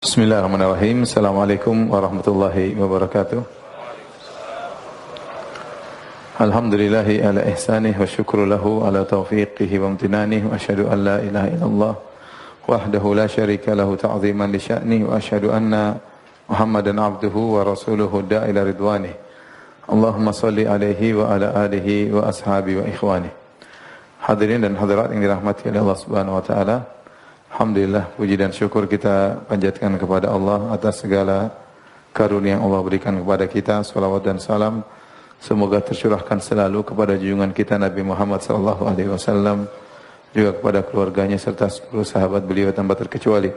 Bismillahirrahmanirrahim. Assalamualaikum warahmatullahi wabarakatuh. Alhamdulillahi ala ihsanih wa syukru lahu ala taufiqihi wa amtinanih wa asyhadu an la ilaha illallah wahdahu la syarika lahu ta'ziman li sya'nih wa asyhadu anna Muhammadan abduhu wa rasuluhu da'ila ridwanih. Allahumma salli alaihi wa ala alihi wa ashabi wa ikhwanih. Hadirin dan hadirat yang dirahmati oleh Allah Subhanahu wa taala. Alhamdulillah, puji dan syukur kita panjatkan kepada Allah atas segala karunia yang Allah berikan kepada kita. Salawat dan salam semoga tercurahkan selalu kepada junjungan kita Nabi Muhammad sallallahu alaihi wasallam, juga kepada keluarganya serta seluruh sahabat beliau tanpa terkecuali.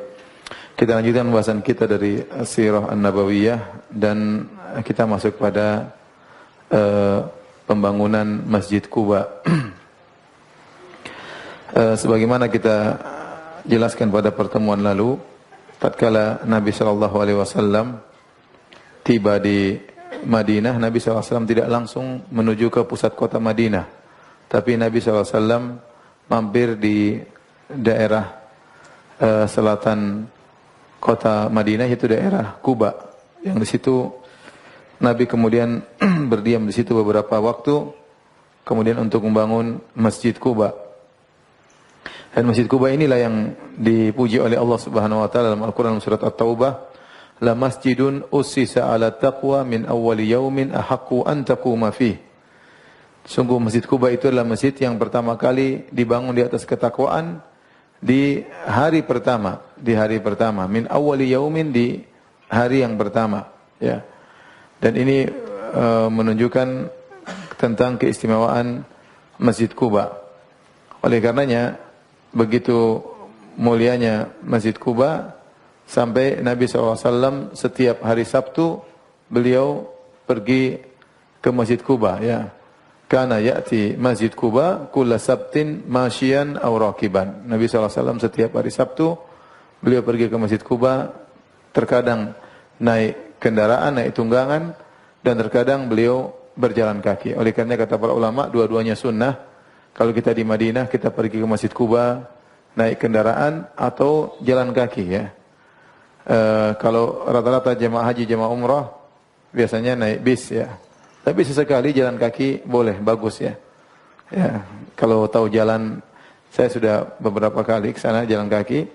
Kita lanjutkan pembahasan kita dari Sirah An-Nabawiyah dan kita masuk pada pembangunan Masjid Quba. Sebagaimana kita jelaskan pada pertemuan lalu, tatkala Nabi sallallahu alaihi wasallam tiba di Madinah, Nabi sallallahu alaihi wasallam tidak langsung menuju ke pusat kota Madinah, tapi Nabi sallallahu alaihi wasallam mampir di daerah selatan kota Madinah, yaitu daerah Quba. Yang di situ Nabi kemudian berdiam di situ beberapa waktu, kemudian untuk membangun Masjid Quba. Dan Masjid Quba inilah yang dipuji oleh Allah Subhanahu wa taala dalam Al-Qur'an surat At-Taubah, la masjidun ussisa 'ala taqwa min awwali yaumin ahaqqu an taquma fih. Sungguh Masjid Quba itu adalah masjid yang pertama kali dibangun di atas ketakwaan di hari pertama, min awwali yaumin, di hari yang pertama, ya. Dan ini menunjukkan tentang keistimewaan Masjid Quba. Oleh karenanya begitu mulianya Masjid Quba sampai Nabi SAW setiap hari Sabtu beliau pergi ke Masjid Quba, ya. Kana ya'ti Masjid Quba kulla sabtin masyian aw raqiban. Nabi SAW setiap hari Sabtu beliau pergi ke Masjid Quba, terkadang naik kendaraan, naik tunggangan, dan terkadang beliau berjalan kaki. Oleh karena kata para ulama, dua-duanya sunnah. Kalau kita di Madinah, kita pergi ke Masjid Quba, naik kendaraan atau jalan kaki, ya. Kalau rata-rata jemaah haji, jemaah umrah, biasanya naik bis, ya. Tapi sesekali jalan kaki boleh, bagus, ya. Ya, kalau tahu jalan, saya sudah beberapa kali ke sana jalan kaki.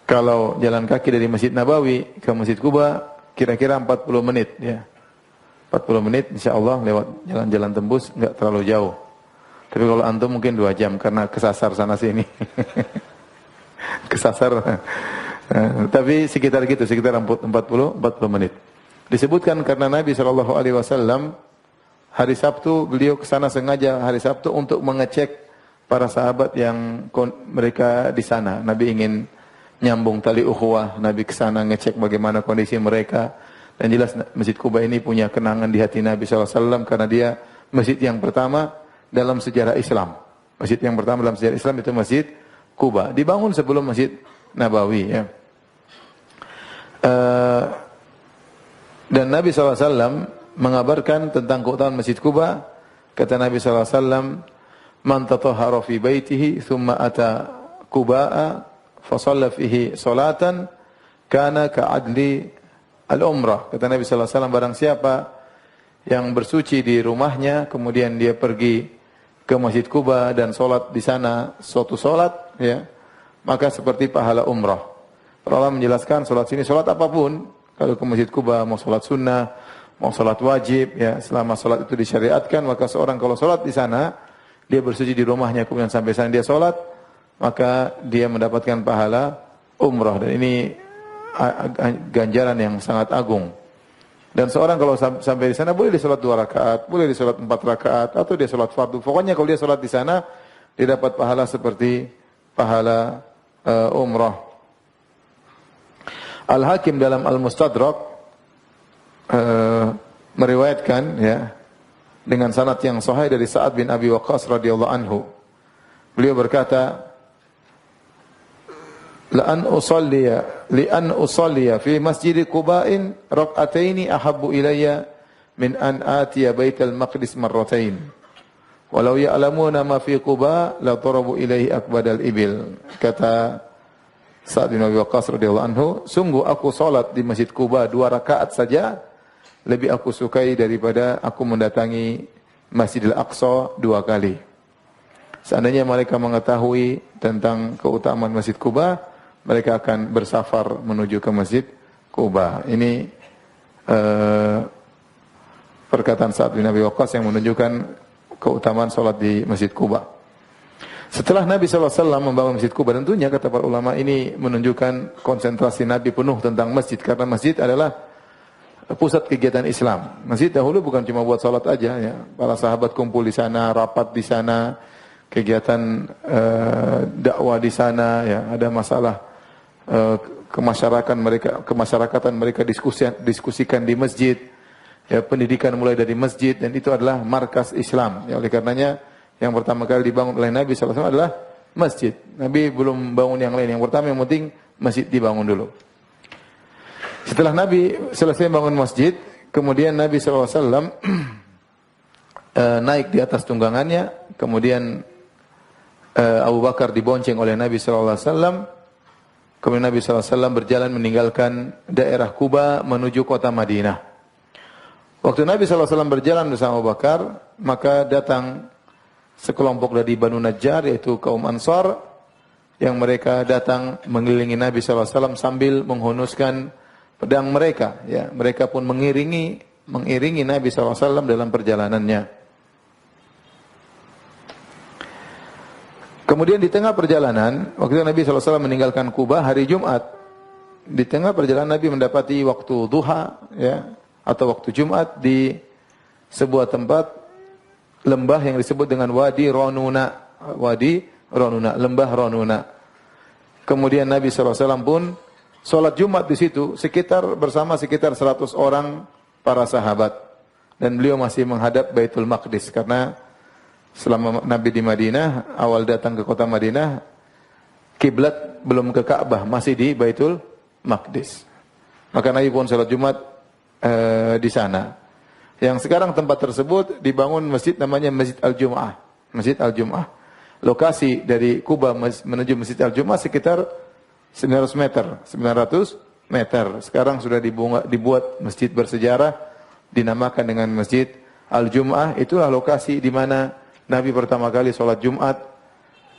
Kalau jalan kaki dari Masjid Nabawi ke Masjid Quba, kira-kira 40 menit, ya. 40 menit, insya Allah lewat jalan-jalan tembus, enggak terlalu jauh. Tapi kalau antum mungkin 2 jam karena kesasar sana sini. Kesasar. Tapi sekitar gitu, sekitar 40 menit. Disebutkan karena Nabi sallallahu alaihi wasallam hari Sabtu beliau ke sana sengaja hari Sabtu untuk mengecek para sahabat yang mereka di sana. Nabi ingin nyambung tali ukhuwah. Nabi ke sana ngecek bagaimana kondisi mereka. Dan jelas Masjid Quba ini punya kenangan di hati Nabi sallallahu alaihi wasallam karena dia masjid yang pertama dalam sejarah Islam. Masjid yang pertama dalam sejarah Islam itu Masjid Quba. Dibangun sebelum Masjid Nabawi, ya. Dan Nabi SAW mengabarkan tentang keutamaan Masjid Quba. Kata Nabi SAW, man tatahhara fi baitihi thumma ata Quba'a fa shalla fihi salatan kana ka'adli al-umrah. Kata Nabi SAW, barang siapa yang bersuci di rumahnya kemudian dia pergi ke Masjid Quba dan solat di sana suatu solat, ya, maka seperti pahala umrah. Para ulama menjelaskan solat sini solat apapun. Kalau ke Masjid Quba mau solat sunnah, mau solat wajib, ya, selama solat itu disyariatkan, maka seorang kalau solat di sana, dia bersuci di rumahnya kemudian sampai sana dia solat, maka dia mendapatkan pahala umrah. Dan ini ganjaran yang sangat agung. Dan seorang kalau sampai di sana boleh dia salat 2 rakaat, boleh dia salat 4 rakaat, atau dia salat fardu. Pokoknya kalau dia salat di sana, dia dapat pahala seperti pahala umrah. Al-Hakim dalam Al-Mustadrak meriwayatkan, ya, dengan sanad yang sahih dari Sa'ad bin Abi Waqqas radhiyallahu anhu. Beliau berkata, Li'an usalliya fi masjid Quba'in rak'ataini ahabbu ilayya min an atiya baital maqdis marratain. Walau ya'lamuna ma fi Quba la tarabu ilaihi akbadal ibil. Kata Sa'ad bin Abi Waqqas radhiyallahu anhu, sungguh aku salat di Masjid Quba 2 rakaat saja lebih aku sukai daripada aku mendatangi Masjidil Aqsa 2 kali. Seandainya mereka mengetahui tentang keutamaan Masjid Quba, mereka akan bersafar menuju ke Masjid Quba. Ini perkataan Sa'ad bin Abi Waqqas yang menunjukkan keutamaan salat di Masjid Quba. Setelah Nabi SAW membangun Masjid Quba, tentunya kata para ulama ini menunjukkan konsentrasi Nabi penuh tentang masjid. Karena masjid adalah pusat kegiatan Islam. Masjid dahulu bukan cuma buat salat aja, ya. Para sahabat kumpul di sana, rapat di sana, kegiatan dakwah di sana, ya. Ada masalah kemasyarakatan mereka diskusikan di masjid. Ya, pendidikan mulai dari masjid, dan itu adalah markas Islam. Ya, oleh karenanya yang pertama kali dibangun oleh Nabi SAW adalah masjid. Nabi belum bangun yang lain. Yang pertama yang penting masjid dibangun dulu. Setelah Nabi selesai bangun masjid, kemudian Nabi SAW naik di atas tunggangannya. Kemudian Abu Bakar dibonceng oleh Nabi SAW. Kemudian Nabi SAW berjalan meninggalkan daerah Quba menuju kota Madinah. Waktu Nabi SAW berjalan bersama Abu Bakar, maka datang sekelompok dari Banu Najjar, yaitu kaum Ansar, yang mereka datang mengelilingi Nabi SAW sambil menghunuskan pedang mereka. Ya, mereka pun mengiringi Nabi SAW dalam perjalanannya. Kemudian di tengah perjalanan, waktu itu Nabi SAW meninggalkan Quba hari Jumat. Di tengah perjalanan Nabi mendapati waktu duha, ya, atau waktu Jumat di sebuah tempat lembah yang disebut dengan Wadi Ronuna. Lembah Ronuna. Kemudian Nabi SAW pun sholat Jumat di situ bersama sekitar 100 orang para sahabat. Dan beliau masih menghadap Baitul Maqdis, karena selama Nabi di Madinah, awal datang ke kota Madinah, kiblat belum ke Ka'bah, masih di Baitul Maqdis. Maka Nabi pun sholat Jumat di sana. Yang sekarang tempat tersebut dibangun masjid namanya Masjid Al-Jum'ah. Masjid Al-Jum'ah. Lokasi dari Quba menuju Masjid Al-Jum'ah sekitar 900 meter. 900 meter. Sekarang sudah dibuat masjid bersejarah, dinamakan dengan Masjid Al-Jum'ah. Itulah lokasi di mana Nabi pertama kali sholat Jumat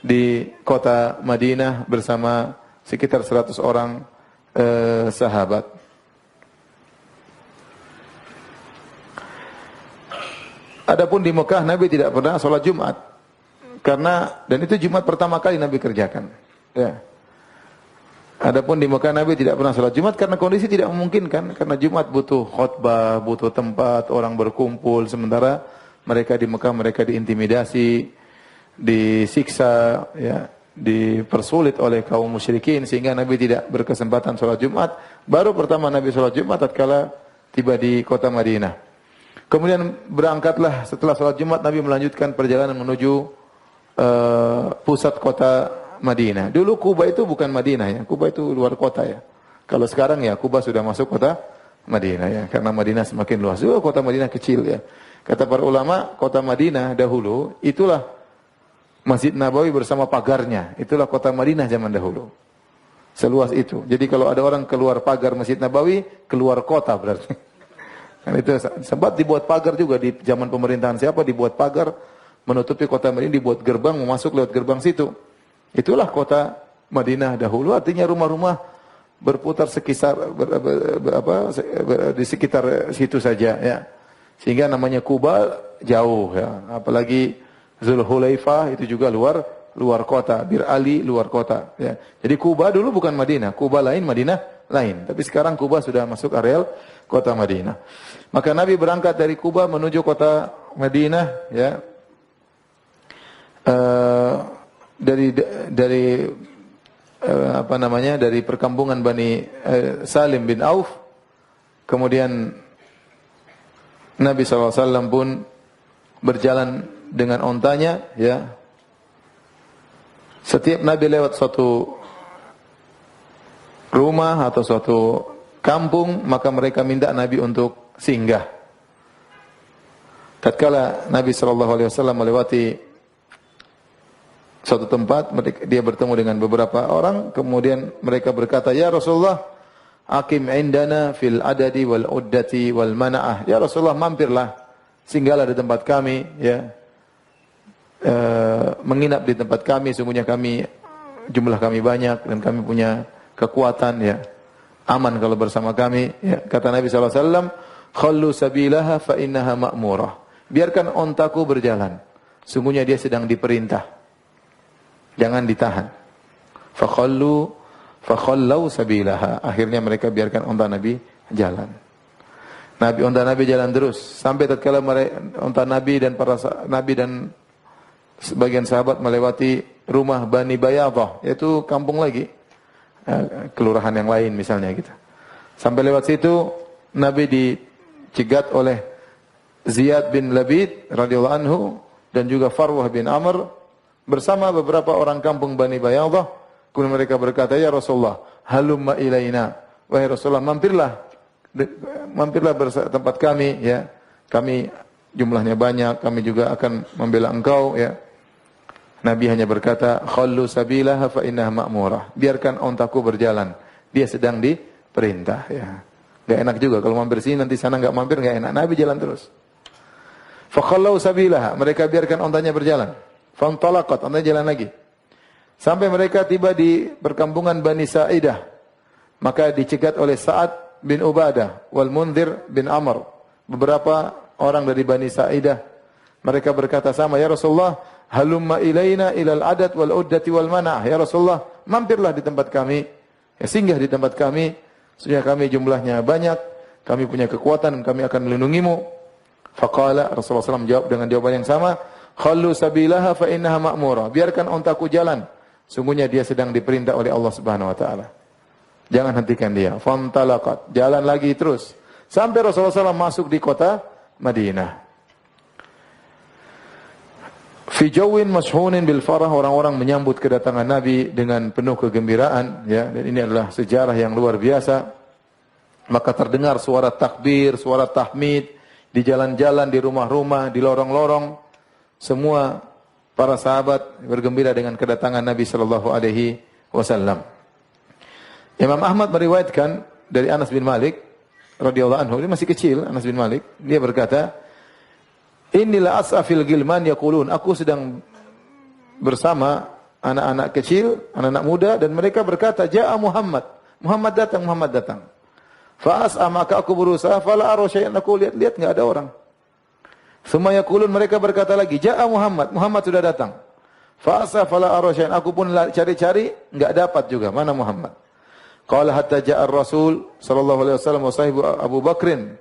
di kota Madinah bersama sekitar 100 orang sahabat. Adapun di Mekah Nabi tidak pernah sholat Jumat, dan itu Jumat pertama kali Nabi kerjakan. Ya. Adapun di Mekah Nabi tidak pernah sholat Jumat karena kondisi tidak memungkinkan, karena Jumat butuh khutbah, butuh tempat orang berkumpul, sementara mereka di Mekah mereka diintimidasi, disiksa, ya, dipersulit oleh kaum musyrikin sehingga Nabi tidak berkesempatan sholat Jumat. Baru pertama Nabi sholat Jumat tatkala tiba di kota Madinah. Kemudian berangkatlah setelah sholat Jumat, Nabi melanjutkan perjalanan menuju pusat kota Madinah. Dulu Quba itu bukan Madinah, ya. Quba itu luar kota, ya. Kalau sekarang ya Quba sudah masuk kota Madinah, ya. Karena Madinah semakin luas. Dulu kota Madinah kecil, ya. Kata para ulama, kota Madinah dahulu itulah Masjid Nabawi bersama pagarnya. Itulah kota Madinah zaman dahulu. Seluas itu. Jadi kalau ada orang keluar pagar Masjid Nabawi, keluar kota berarti. Kan itu sempat dibuat pagar juga di zaman pemerintahan siapa, dibuat pagar menutupi kota Madinah, dibuat gerbang, mau masuk lewat gerbang situ. Itulah kota Madinah dahulu, artinya rumah-rumah berputar di sekitar situ saja, ya. Sehingga namanya Quba jauh, ya. Apalagi Zulhulaifah itu juga luar kota, Bir Ali luar kota, ya. Jadi Quba dulu bukan Madinah, Quba lain, Madinah lain. Tapi sekarang Quba sudah masuk areal kota Madinah. Maka Nabi berangkat dari Quba menuju kota Madinah, ya. Dari perkampungan Bani Salim bin Auf. Kemudian Nabi SAW pun berjalan dengan ontanya, ya. Setiap Nabi lewat suatu rumah atau suatu kampung, maka mereka minta Nabi untuk singgah. Tatkala Nabi SAW melewati suatu tempat, dia bertemu dengan beberapa orang, kemudian mereka berkata, "Ya Rasulullah, aqim indana fil adadi wal uddati wal mana'ah." Ya Rasulullah, mampirlah, singgahlah di tempat kami, ya. Menginap di tempat kami, sungguhnya jumlah kami banyak dan kami punya kekuatan, ya. Aman kalau bersama kami, ya. Kata Nabi sallallahu alaihi wasallam, "Khallu sabilaha fa innaha ma'murah." Biarkan ontaku berjalan. Sungguhnya dia sedang diperintah. Jangan ditahan. Fakhallau sabilaha. Akhirnya mereka biarkan onta Nabi jalan. Onta Nabi jalan terus sampai tatkala onta Nabi dan para Nabi dan sebagian sahabat melewati rumah Bani Bayadah, yaitu kampung lagi, kelurahan yang lain misalnya gitu. Sampai lewat situ Nabi dicegat oleh Ziyad bin Labid radhiyallahu anhu dan juga Farwah bin Amr bersama beberapa orang kampung Bani Bayadah. Kemudian mereka berkata, "Ya Rasulullah, halumma ilaina." Wahai Rasulullah, mampirlah tempat kami, ya. Kami jumlahnya banyak, kami juga akan membela engkau, ya. Nabi hanya berkata, "Khallu sabilaha fa innaha ma'murah." Biarkan ontaku berjalan. Dia sedang diperintah, ya. Enggak enak juga kalau mampir sini nanti sana enggak mampir, enggak enak. Nabi jalan terus. Fa khallu sabilaha, mereka biarkan ontanya berjalan. Fantalaqat, ontanya jalan lagi. Sampai mereka tiba di perkampungan Bani Sa'idah. Maka dicegat oleh Sa'ad bin Ubadah wal Munzir bin Amr. Beberapa orang dari Bani Sa'idah. Mereka berkata sama, "Ya Rasulullah, halumma ilaina ilal adat wal uddati wal mana'ah." Ya Rasulullah, mampirlah di tempat kami. Ya, singgah di tempat kami. Sesungguhnya kami jumlahnya banyak. Kami punya kekuatan, kami akan melindungimu. Faqala, Rasulullah SAW jawab dengan jawaban yang sama. "Khallu sabilaha fa innaha ma'murah." Biarkan ontaku jalan. Sungguhnya dia sedang diperintah oleh Allah Subhanahu wa taala. Jangan hentikan dia. Fantalaqat, jalan lagi terus sampai Rasulullah SAW masuk di kota Madinah. Fi jawin mashunin bil farah, orang-orang menyambut kedatangan Nabi dengan penuh kegembiraan, ya, dan ini adalah sejarah yang luar biasa. Maka terdengar suara takbir, suara tahmid di jalan-jalan, di rumah-rumah, di lorong-lorong. Semua para sahabat bergembira dengan kedatangan Nabi sallallahu alaihi wasallam. Imam Ahmad meriwayatkan dari Anas bin Malik radhiyallahu anhu, dia masih kecil, Anas bin Malik, dia berkata, "Inilah as'afil gilman yaqulun." Aku sedang bersama anak-anak kecil, anak-anak muda, dan mereka berkata, "Ja'a Muhammad." Muhammad datang, Muhammad datang. Fa'as'a, maka aku berusaha, fala ara syai'an, aku lihat enggak ada orang. Tsumma yaqulun, mereka berkata lagi, "Ja'a Muhammad." Muhammad sudah datang. Fa'as'a fala ara syai'an, aku pun cari-cari enggak dapat juga, mana Muhammad. Qala hatta ja'a ar-Rasul sallallahu alaihi wasallam wa sahibu Abu Bakrin.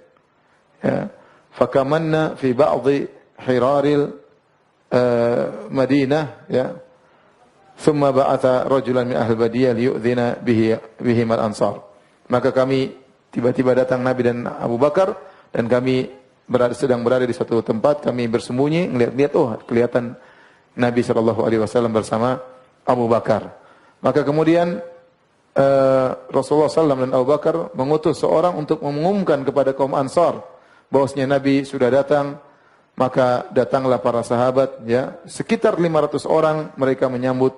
Ya. Fakamanna fi ba'dhi hiraril Madinah, ya. Thumma ba'atha rajulan min ahli badiyah liyu'dhina bihim al-ansar. Maka kami tiba-tiba datang Nabi dan Abu Bakar, dan kami sedang berada di suatu tempat, kami bersembunyi, ngelihat-lihat, oh kelihatan Nabi sallallahu alaihi wasallam bersama Abu Bakar. Maka kemudian Rasulullah SAW dan Abu Bakar mengutus seorang untuk mengumumkan kepada kaum Ansar bahwasanya Nabi sudah datang. Maka datanglah para sahabat, ya, sekitar 500 orang, mereka menyambut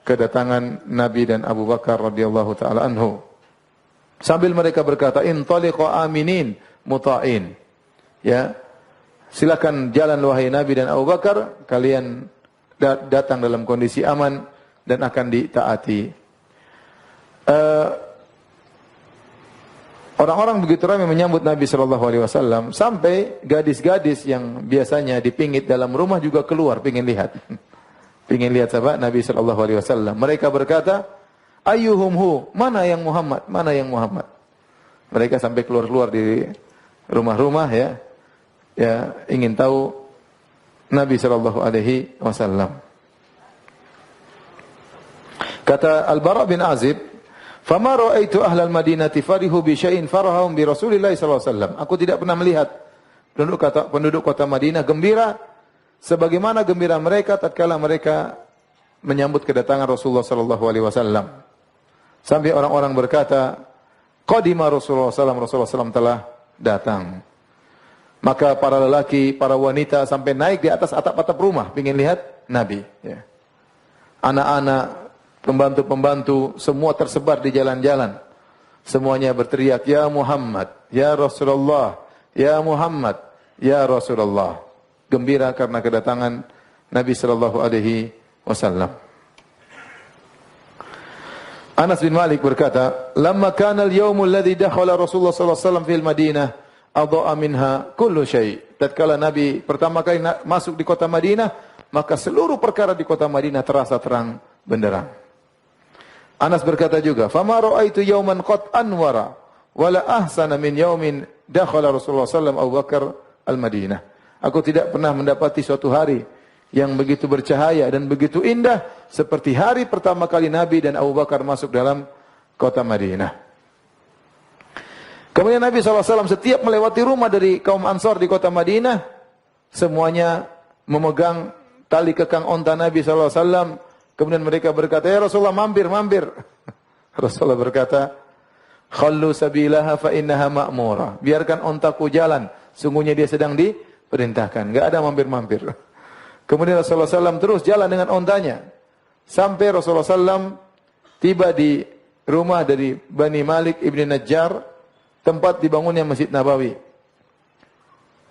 kedatangan Nabi dan Abu Bakar radhiyallahu taala anhu. Sambil mereka berkata, "Intaliqu aminin muta'in." Ya, silakan jalan wahai Nabi dan Abu Bakar, kalian datang dalam kondisi aman dan akan ditaati. Orang-orang begitu ramai menyambut Nabi sallallahu alaihi wasallam sampai gadis-gadis yang biasanya dipingit dalam rumah juga keluar pingin lihat. Pingin lihat siapa? Nabi sallallahu alaihi wasallam. Mereka berkata, "Ayyuhum hu?" Mana yang Muhammad? Mana yang Muhammad? Mereka sampai keluar-keluar di rumah-rumah, ya. Ya, ingin tahu Nabi sallallahu alaihi wasallam. Kata Al-Bara bin Azib, "Fama ra'aitu ahlal Madinati farihu bi syai'in farahum bi Rasulillah sallallahu alaihi wasallam." Aku tidak pernah melihat penduduk kota Madinah gembira sebagaimana gembira mereka tatkala mereka menyambut kedatangan Rasulullah sallallahu alaihi wasallam. Sampai orang-orang berkata, "Qadima Rasulullah sallallahu alaihi wasallam telah datang." Maka para lelaki, para wanita sampai naik di atas atap-atap rumah ingin lihat Nabi, ya. anak-anak, pembantu-pembantu, semua tersebar di jalan-jalan. Semuanya berteriak, "Ya Muhammad, ya Rasulullah, ya Muhammad, ya Rasulullah." Gembira karena kedatangan Nabi sallallahu alaihi wasallam. Anas bin Malik berkata, "Lamma kana al-yawm alladhi dakhala Rasulullah sallallahu alaihi wasallam fil Madinah, adha'a minha kullu syai'." Tatkala Nabi pertama kali masuk di kota Madinah, maka seluruh perkara di kota Madinah terasa terang benderang. Anas berkata juga, "Fama ra'aitu yawman qad anwara wala ahsana min yawmin dakhala Rasulullah sallallahu alaihi wasallam Abu Bakar al-Madinah." Aku tidak pernah mendapati suatu hari yang begitu bercahaya dan begitu indah seperti hari pertama kali Nabi dan Abu Bakar masuk dalam kota Madinah. Kemudian Nabi SAW setiap melewati rumah dari kaum Ansar di kota Madinah, semuanya memegang tali kekang onta Nabi SAW. Kemudian mereka berkata, "Ya Rasulullah, mampir, mampir." Rasulullah berkata, "Khallu sabilaha fa innaha ma'mura." Biarkan ontaku jalan, sungguhnya dia sedang diperintahkan. Enggak ada mampir-mampir. Kemudian Rasulullah SAW terus jalan dengan ontanya. Sampai Rasulullah SAW tiba di rumah dari Bani Malik ibn Najjar, tempat dibangunnya Masjid Nabawi.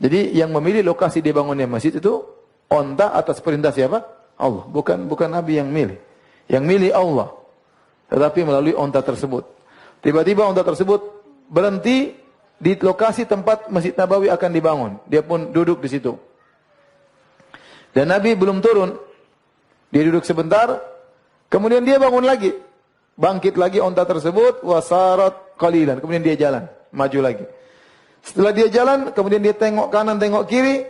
Jadi yang memilih lokasi dibangunnya masjid itu onta atas perintah siapa? Allah. Bukan Nabi yang milih. Yang milih Allah. Tetapi melalui onta tersebut. Tiba-tiba onta tersebut berhenti di lokasi tempat Masjid Nabawi akan dibangun. Dia pun duduk di situ. Dan Nabi belum turun. Dia duduk sebentar, kemudian dia bangun lagi. Bangkit lagi onta tersebut, wasarat qalilan. Kemudian dia jalan, maju lagi. Setelah dia jalan, kemudian dia tengok kanan, tengok kiri,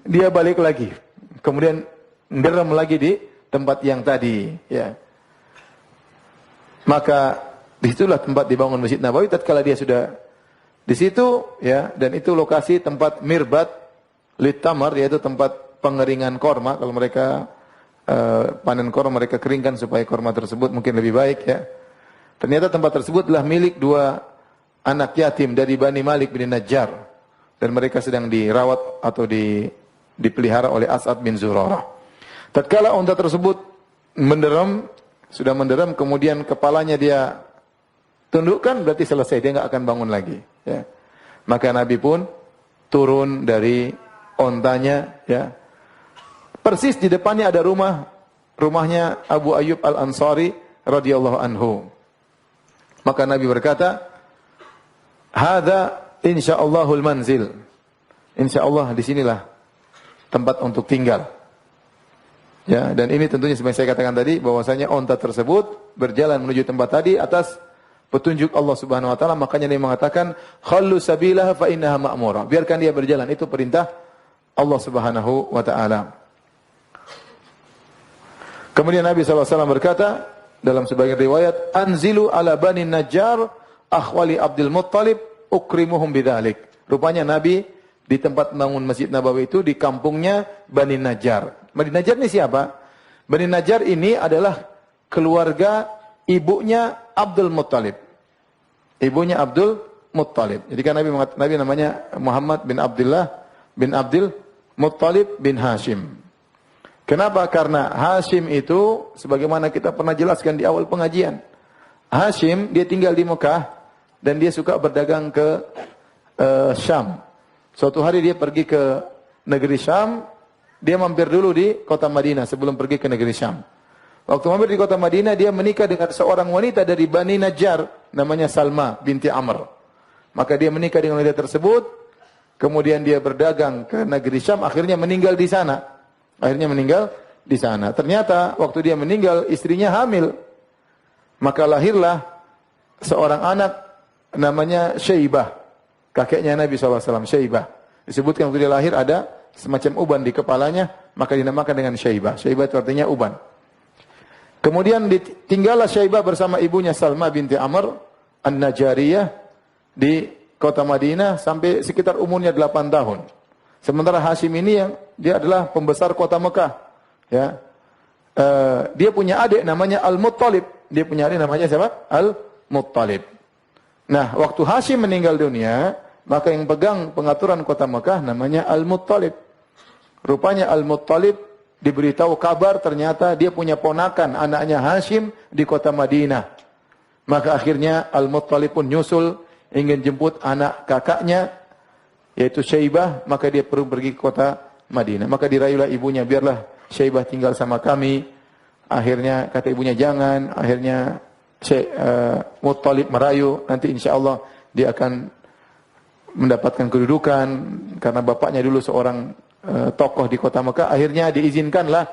dia balik lagi. Kemudian ngerem lagi di tempat yang tadi, ya. Maka disitulah tempat dibangun Masjid Nabawi tatkala dia sudah di situ, ya, dan itu lokasi tempat mirbat litamar, yaitu tempat pengeringan korma. Kalau mereka panen korma, mereka keringkan supaya korma tersebut mungkin lebih baik, ya. Ternyata tempat tersebut adalah milik dua anak yatim dari Bani Malik bin Najjar, dan mereka sedang dirawat atau dipelihara oleh As'ad bin Zurarah. Tatkala unta tersebut sudah menderam, kemudian kepalanya dia tundukkan, berarti selesai, dia enggak akan bangun lagi, ya. Maka Nabi pun turun dari ontanya, ya. Persis di depannya ada rumahnya Abu Ayyub Al-Ansari radhiyallahu anhu. Maka Nabi berkata, "Hadza insya'allahul manzil." Insyaallah disinilah tempat untuk tinggal. Ya, dan ini tentunya seperti saya katakan tadi, bahwasanya onta tersebut berjalan menuju tempat tadi atas petunjuk Allah Subhanahu wa taala. Makanya dia mengatakan, "Khallu sabilaha fa innaha ma'mura." Biarkan dia berjalan, itu perintah Allah Subhanahu wa taala. Kemudian Nabi SAW berkata dalam sebagian riwayat, "Anzilu ala Bani Najjar akhwali Abdul Muttalib ukrimuhum bidzalik." Rupanya Nabi di tempat bangun Masjid Nabawi itu di kampungnya Bani Najjar. Bani Najjar ini siapa? Bani Najjar ini adalah keluarga ibunya Abdul Muttalib. Ibunya Abdul Muttalib. Jadi kan Nabi namanya Muhammad bin Abdullah bin Abdul Muttalib bin Hashim. Kenapa? Karena Hashim itu, sebagaimana kita pernah jelaskan di awal pengajian, Hashim dia tinggal di Mekah dan dia suka berdagang ke Syam. Suatu hari dia pergi ke negeri Syam, dia mampir dulu di kota Madinah sebelum pergi ke negeri Syam. Waktu mampir di kota Madinah, dia menikah dengan seorang wanita dari Bani Najjar, namanya Salma binti Amr. Maka dia menikah dengan wanita tersebut, kemudian dia berdagang ke negeri Syam, akhirnya meninggal di sana. Ternyata waktu dia meninggal, istrinya hamil. Maka lahirlah seorang anak namanya Syaibah. Kakeknya Nabi SAW, Syaibah. Disebutkan waktu dia lahir ada semacam uban di kepalanya, maka dinamakan dengan Syaibah. Syaibah itu artinya uban. Kemudian tinggallah Syaibah bersama ibunya Salma binti Amr An-Najariyah di kota Madinah sampai sekitar umurnya 8 tahun. Sementara Hashim ini yang dia adalah pembesar kota Mekah, ya. Dia punya adik namanya Al-Muttalib. Dia punya adik namanya siapa? Al-Muttalib. Nah, waktu Hashim meninggal dunia, maka yang pegang pengaturan kota Mekah namanya Al-Muttalib. Rupanya Al-Muttalib diberitahu kabar ternyata dia punya ponakan anaknya Hashim di kota Madinah. Maka akhirnya Al-Muttalib pun nyusul ingin jemput anak kakaknya yaitu Syaibah, maka dia perlu pergi ke kota Madinah. Maka dirayulah ibunya, biarlah Syaibah tinggal sama kami. Akhirnya kata ibunya jangan, akhirnya Muttalib merayu, nanti insya Allah dia akan mendapatkan kedudukan karena bapaknya dulu seorang tokoh di kota Mekah. Akhirnya diizinkanlah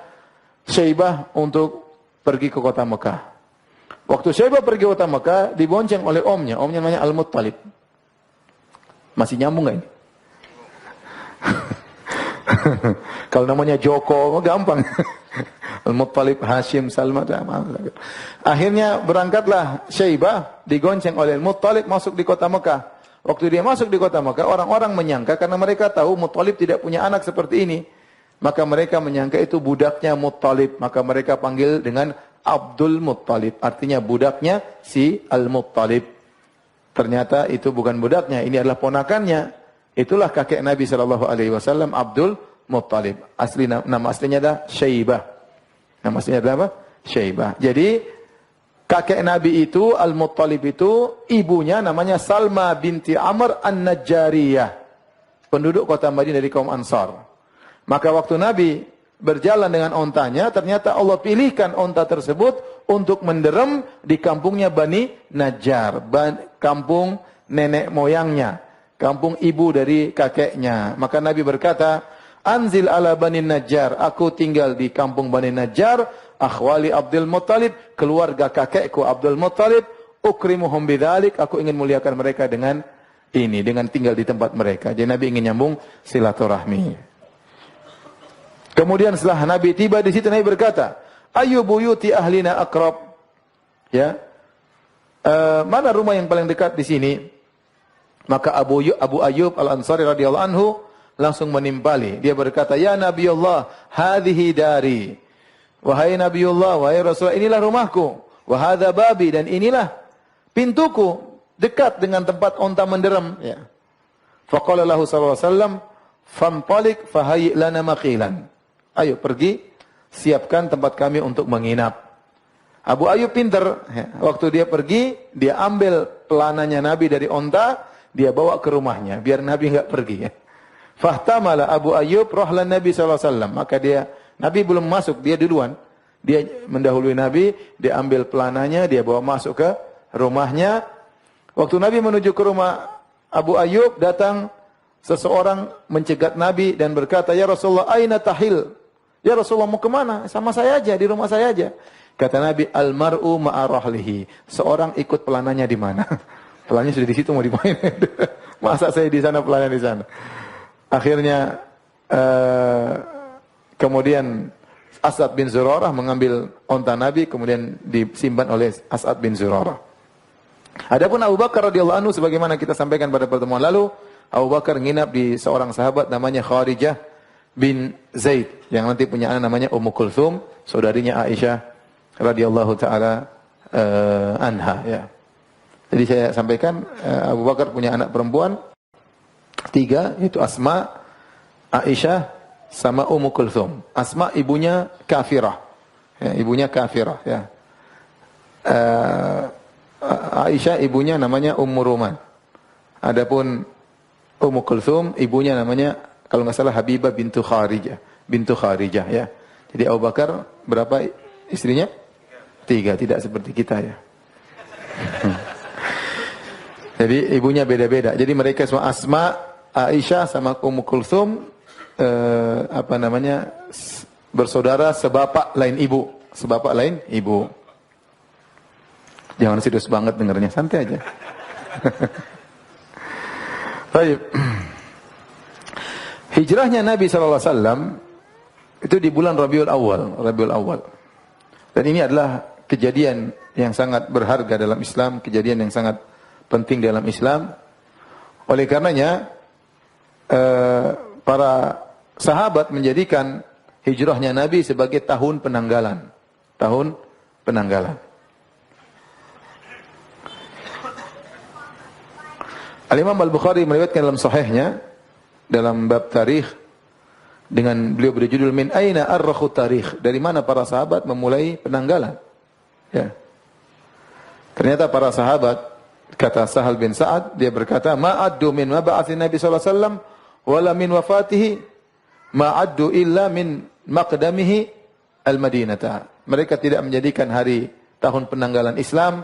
Syaibah untuk pergi ke kota Mekah. Waktu Syaibah pergi ke kota Mekah, dibonceng oleh omnya namanya Al-Muttalib. Masih nyambung gak ini? Kalau namanya Joko, gampang. Al-Muttalib, Hashim, Salma. Akhirnya berangkatlah Syaibah, digonceng oleh Al-Muttalib masuk di kota Mekah. Waktu dia masuk di kota Mekah, orang-orang menyangka karena mereka tahu Muttalib tidak punya anak seperti ini. Maka mereka menyangka itu budaknya Muttalib. Maka mereka panggil dengan Abdul Muttalib. Artinya budaknya si Al-Muttalib. Ternyata itu bukan budaknya, ini adalah ponakannya. Itulah kakek Nabi SAW, Abdul Muttalib. Nama aslinya adalah Syaibah. Nama aslinya adalah apa? Syaibah. Jadi kakek Nabi itu, Al-Muttalib itu, ibunya namanya Salma binti Amr An-Najjariyah. Penduduk kota Madinah dari kaum Ansar. Maka waktu Nabi berjalan dengan ontanya, ternyata Allah pilihkan onta tersebut untuk menderem di kampungnya Bani Najjar. Kampung nenek moyangnya. Kampung ibu dari kakeknya. Maka Nabi berkata, Anzil ala Bani Najjar. Aku tinggal di kampung Bani Najjar. Akhwali Abdul Muttalib. Keluarga kakekku Abdul Muttalib. Ukrimuhum bidzalik. Aku ingin muliakan mereka dengan ini. Dengan tinggal di tempat mereka. Jadi Nabi ingin nyambung silaturahmi. Kemudian setelah Nabi tiba di situ, Nabi berkata, Ayu buyuti ahlina akrab. Ya. Mana rumah yang paling dekat di sini? Maka Abu Ayyub Al-Ansari radhiyallahu anhu langsung menimpali. Dia berkata, Ya Nabi Allah, hadhihi dari. Wahai Nabi Allah, wahai Rasulullah, inilah rumahku. Wahadha babi, dan inilah pintuku. Dekat dengan tempat onta menderem. Ya. Faqala lahu sallallahu alaihi wasallam, Fantalik fahayyi lana maqilan. Ayo pergi, siapkan tempat kami untuk menginap. Abu Ayyub pintar. Waktu dia pergi, dia ambil pelananya Nabi dari onta, dia bawa ke rumahnya, biar Nabi enggak pergi. Fahtamala Abu Ayyub rohlan Nabi SAW. Maka Nabi belum masuk, dia duluan. Dia mendahului Nabi, dia ambil pelananya, dia bawa masuk ke rumahnya. Waktu Nabi menuju ke rumah Abu Ayyub, datang seseorang mencegat Nabi dan berkata, Ya Rasulullah, aina tahil? Ya Rasulullah, mau kemana? Sama saya aja, di rumah saya aja. Kata Nabi, Al-mar'u ma'arahlihi. Seorang ikut pelananya di mana? Pelananya sudah di situ, mau dimain. Masa saya di sana, pelananya di sana. Akhirnya, kemudian As'ad bin Zurarah mengambil onta Nabi, kemudian disimpan oleh As'ad bin Zurarah. Adapun Abu Bakar radhiyallahu anhu, sebagaimana kita sampaikan pada pertemuan lalu, Abu Bakar nginap di seorang sahabat namanya Kharijah bin Zaid, yang nanti punya anak namanya Ummu Kulthum, saudarinya Aisyah radhiyallahu taala anha, ya. Jadi saya sampaikan Abu Bakar punya anak perempuan 3, yaitu Asma, Aisyah sama Ummu Kulthum. Asma ibunya kafirah. Ya, ibunya kafirah, ya. Aisyah ibunya namanya Ummu Ruman. Adapun Ummu Kulthum ibunya namanya, kalau nggak salah, Habibah bintu Kharijah, ya. Jadi Abu Bakar berapa istrinya? 3, tidak seperti kita, ya. Jadi ibunya beda-beda. Jadi mereka semua Asma, Aisyah sama Ummu Kulthum bersaudara sebapak lain ibu, Jangan serius banget dengarnya, santai aja. Baik. Hijrahnya Nabi SAW itu di bulan Rabiul Awal. Dan ini adalah kejadian yang sangat berharga dalam Islam, kejadian yang sangat penting dalam Islam. Oleh karenanya, para sahabat menjadikan hijrahnya Nabi sebagai tahun penanggalan. Al-Imam Al-Bukhari meriwayatkan dalam sahihnya, dalam bab tarikh, dengan beliau berjudul Min Aina Arrakhu Tarikh, dari mana para sahabat memulai penanggalan. Ya. Ternyata para sahabat, kata Sahal bin Sa'ad, dia berkata, ma'addu min mab'atsin Nabi sallallahu alaihi wasallam wala min wafatihi ma'addu illa min maqdamihi al-Madinata. Mereka tidak menjadikan hari tahun penanggalan Islam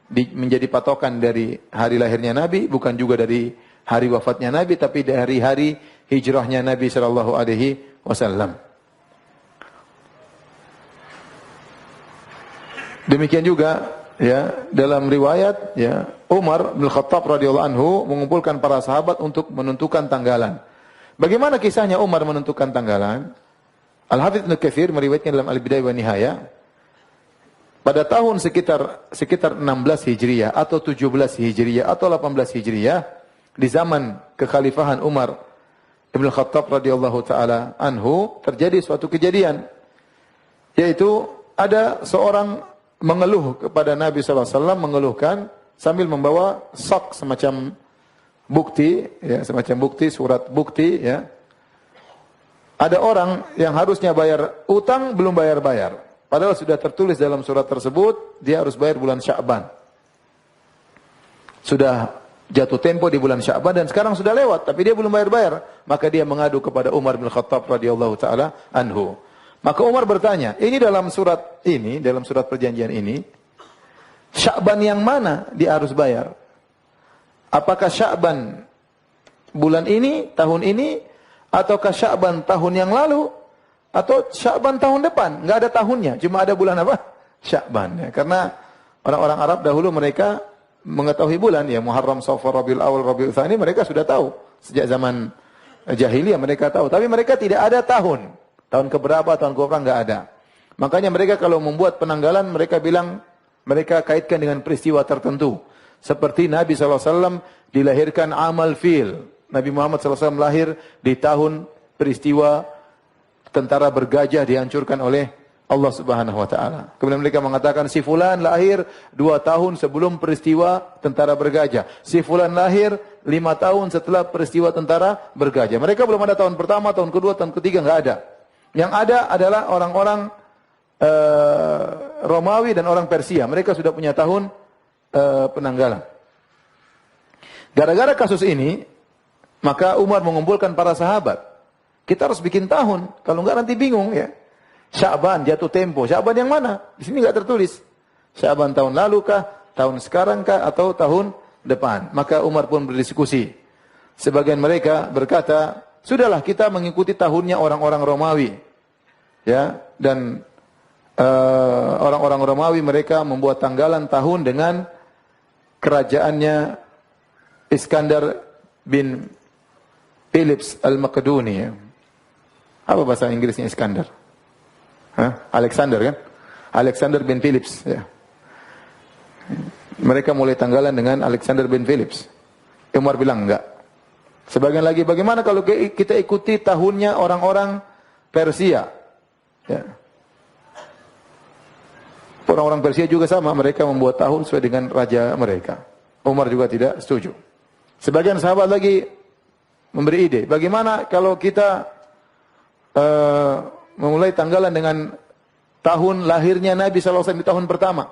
menjadi patokan dari hari lahirnya Nabi, bukan juga dari hari wafatnya Nabi, tapi dari hari hijrahnya Nabi sallallahu alaihi wasallam. Demikian juga ya dalam riwayat ya Umar bin Khattab radhiyallahu anhu mengumpulkan para sahabat untuk menentukan tanggalan. Bagaimana kisahnya Umar menentukan tanggalan? Al-Hafidz Ibnu Katsir meriwayatkan dalam Al-Bidayah wa Nihayah pada tahun sekitar 16 Hijriah atau 17 Hijriah atau 18 Hijriah di zaman kekhalifahan Umar Ibn Khattab radhiyallahu taala anhu terjadi suatu kejadian, yaitu ada seorang mengeluh kepada Nabi sallallahu alaihi wasallam, mengeluhkan sambil membawa sak semacam bukti, ya, semacam bukti, surat bukti, ya. Ada orang yang harusnya bayar utang belum bayar-bayar, padahal sudah tertulis dalam surat tersebut dia harus bayar bulan Sya'ban. Sudah jatuh tempo di bulan Sya'ban dan sekarang sudah lewat, tapi dia belum bayar-bayar. Maka dia mengadu kepada Umar bin Khattab radhiyallahu taala anhu. Maka Umar bertanya, ini dalam surat perjanjian ini, Sya'ban yang mana dia harus bayar? Apakah Sya'ban bulan ini, tahun ini, ataukah Sya'ban tahun yang lalu, atau Sya'ban tahun depan? Enggak ada tahunnya, cuma ada bulan apa? Sya'ban. Ya. Karena orang-orang Arab dahulu mereka mengetahui bulan, ya Muharram, Safar, Rabiul Awal, Rabiul Tsani, mereka sudah tahu. Sejak zaman jahiliyah mereka tahu, tapi mereka tidak ada tahun. Tahun keberapa, tahun keberapa enggak ada. Makanya mereka kalau membuat penanggalan, mereka bilang, mereka kaitkan dengan peristiwa tertentu. Seperti Nabi SAW dilahirkan amal fil. Nabi Muhammad SAW lahir di tahun peristiwa tentara bergajah dihancurkan oleh Allah Subhanahu wa taala. Kemudian mereka mengatakan si fulan lahir 2 tahun sebelum peristiwa tentara bergajah. Si fulan lahir 5 tahun setelah peristiwa tentara bergajah. Mereka belum ada tahun pertama, tahun kedua, tahun ketiga, enggak ada. Yang ada adalah orang-orang Romawi dan orang Persia. Mereka sudah punya tahun penanggalan. Gara-gara kasus ini, maka Umar mengumpulkan para sahabat. Kita harus bikin tahun, kalau enggak nanti bingung ya. Sya'ban jatuh tempo. Sya'ban yang mana? Di sini enggak tertulis. Sya'ban tahun lalu kah, tahun sekarang kah, atau tahun depan? Maka Umar pun berdiskusi. Sebagian mereka berkata, sudahlah kita mengikuti tahunnya orang-orang Romawi. Ya, dan orang-orang Romawi mereka membuat tanggalan tahun dengan kerajaannya Iskandar bin Philips Al-Makedoni. Apa bahasa Inggrisnya Iskandar? Alexander kan? Alexander bin Philips. Ya. Mereka mulai tanggalan dengan Alexander bin Philips. Umar bilang enggak. Sebagian lagi, bagaimana kalau kita ikuti tahunnya orang-orang Persia? Ya. Orang-orang Persia juga sama, mereka membuat tahun sesuai dengan raja mereka. Umar juga tidak setuju. Sebagian sahabat lagi memberi ide, bagaimana kalau kita memulai tanggalan dengan tahun lahirnya Nabi SAW di tahun pertama.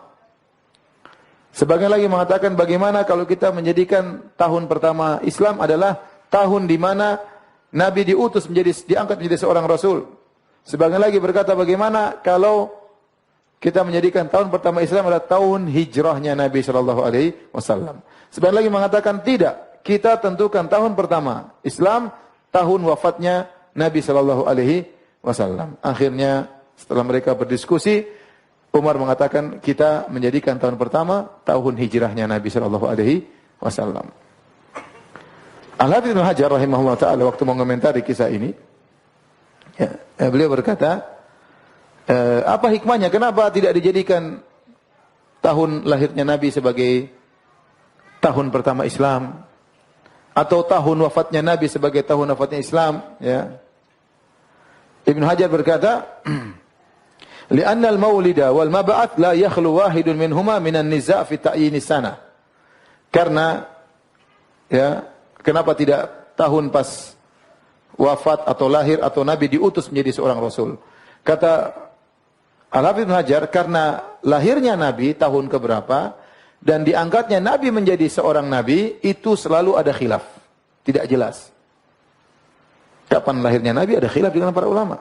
Sebagian lagi mengatakan bagaimana kalau kita menjadikan tahun pertama Islam adalah tahun di mana Nabi diangkat menjadi seorang Rasul. Sebagian lagi berkata bagaimana kalau kita menjadikan tahun pertama Islam adalah tahun hijrahnya Nabi Shallallahu Alaihi Wasallam. Sebagian lagi mengatakan tidak, kita tentukan tahun pertama Islam, tahun wafatnya Nabi Shallallahu Alaihi Wasallam. Akhirnya setelah mereka berdiskusi, Umar mengatakan kita menjadikan tahun pertama tahun hijrahnya Nabi Shallallahu Alaihi Wasallam. Al-Hafidz Ibnu Hajar rahimahullah taala waktu mengomentari kisah ini, beliau berkata, apa hikmahnya? Kenapa tidak dijadikan tahun lahirnya Nabi sebagai tahun pertama Islam, atau tahun wafatnya Nabi sebagai tahun wafatnya Islam? Ya. Ibnu Hajar berkata, "Li'anna al-maulida wal mab'ats la yakhlu wahidun minhuma minan niza' fi ta'yin sanah." Karena ya, kenapa tidak tahun pas wafat atau lahir atau Nabi diutus menjadi seorang Rasul. Kata Al-Hafidz Ibnu Hajar, karena lahirnya Nabi tahun keberapa dan diangkatnya Nabi menjadi seorang Nabi, itu selalu ada khilaf. Tidak jelas. Kapan lahirnya Nabi ada khilaf di kalangan para ulama.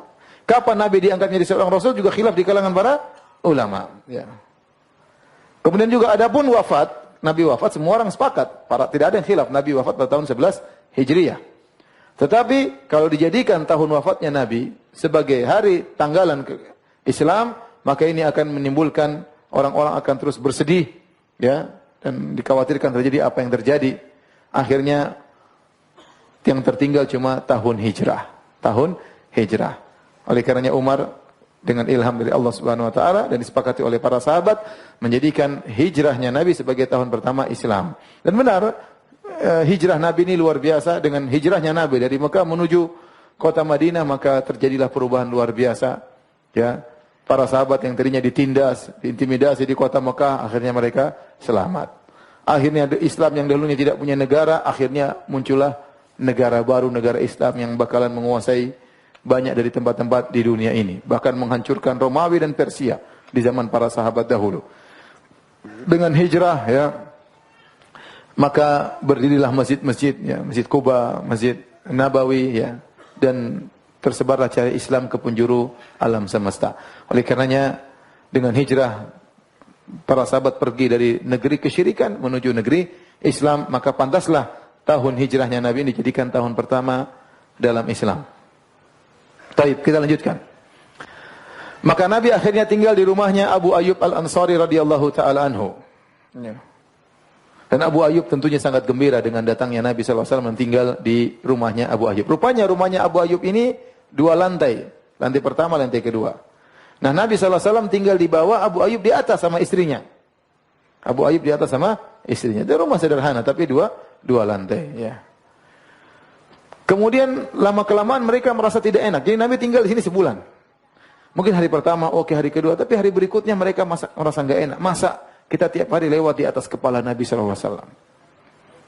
Kapan Nabi diangkat menjadi seorang Rasul juga khilaf di kalangan para ulama. Ya. Kemudian juga adapun wafat, Nabi wafat semua orang sepakat. Tidak ada yang khilaf. Nabi wafat pada tahun 11 Hijriah. Tetapi kalau dijadikan tahun wafatnya Nabi sebagai hari tanggalan Islam, maka ini akan menimbulkan orang-orang akan terus bersedih, ya, dan dikhawatirkan terjadi apa yang terjadi. Akhirnya yang tertinggal cuma tahun hijrah. Tahun hijrah. Oleh karenanya Umar dengan ilham dari Allah Subhanahu wa taala dan disepakati oleh para sahabat menjadikan hijrahnya Nabi sebagai tahun pertama Islam. Dan benar, hijrah Nabi ini luar biasa. Dengan hijrahnya Nabi dari Mekah menuju kota Madinah, maka terjadilah perubahan luar biasa. Ya, para sahabat yang tadinya ditindas, diintimidasi di kota Mekah, akhirnya mereka selamat. Akhirnya Islam yang dahulunya tidak punya negara, akhirnya muncullah negara baru, negara Islam yang bakalan menguasai banyak dari tempat-tempat di dunia ini. Bahkan menghancurkan Romawi dan Persia di zaman para sahabat dahulu. Dengan hijrah, ya, maka berdirilah masjid-masjid, ya, Masjid Quba, Masjid Nabawi, ya, dan tersebarlah cahaya Islam ke penjuru alam semesta. Oleh karenanya dengan hijrah para sahabat pergi dari negeri kesyirikan menuju negeri Islam, maka pantaslah tahun hijrahnya Nabi ini dijadikan tahun pertama dalam Islam. Baik, kita lanjutkan. Maka Nabi akhirnya tinggal di rumahnya Abu Ayyub Al-Ansari radhiyallahu taala anhu. Ya. Dan Abu Ayyub tentunya sangat gembira dengan datangnya Nabi sallallahu alaihi wasallam tinggal di rumahnya Abu Ayyub. Rupanya rumahnya Abu Ayyub ini 2 lantai. Lantai pertama, lantai kedua. Nah, Nabi sallallahu alaihi wasallam tinggal di bawah, Abu Ayyub di atas sama istrinya. Abu Ayyub di atas sama istrinya. Itu rumah sederhana tapi dua lantai, ya. Kemudian lama-kelamaan mereka merasa tidak enak. Jadi Nabi tinggal di sini sebulan. Mungkin hari pertama, oke, hari kedua, tapi hari berikutnya mereka merasa enggak enak. Masa kita tiap hari lewat di atas kepala Nabi sallallahu alaihi wasallam?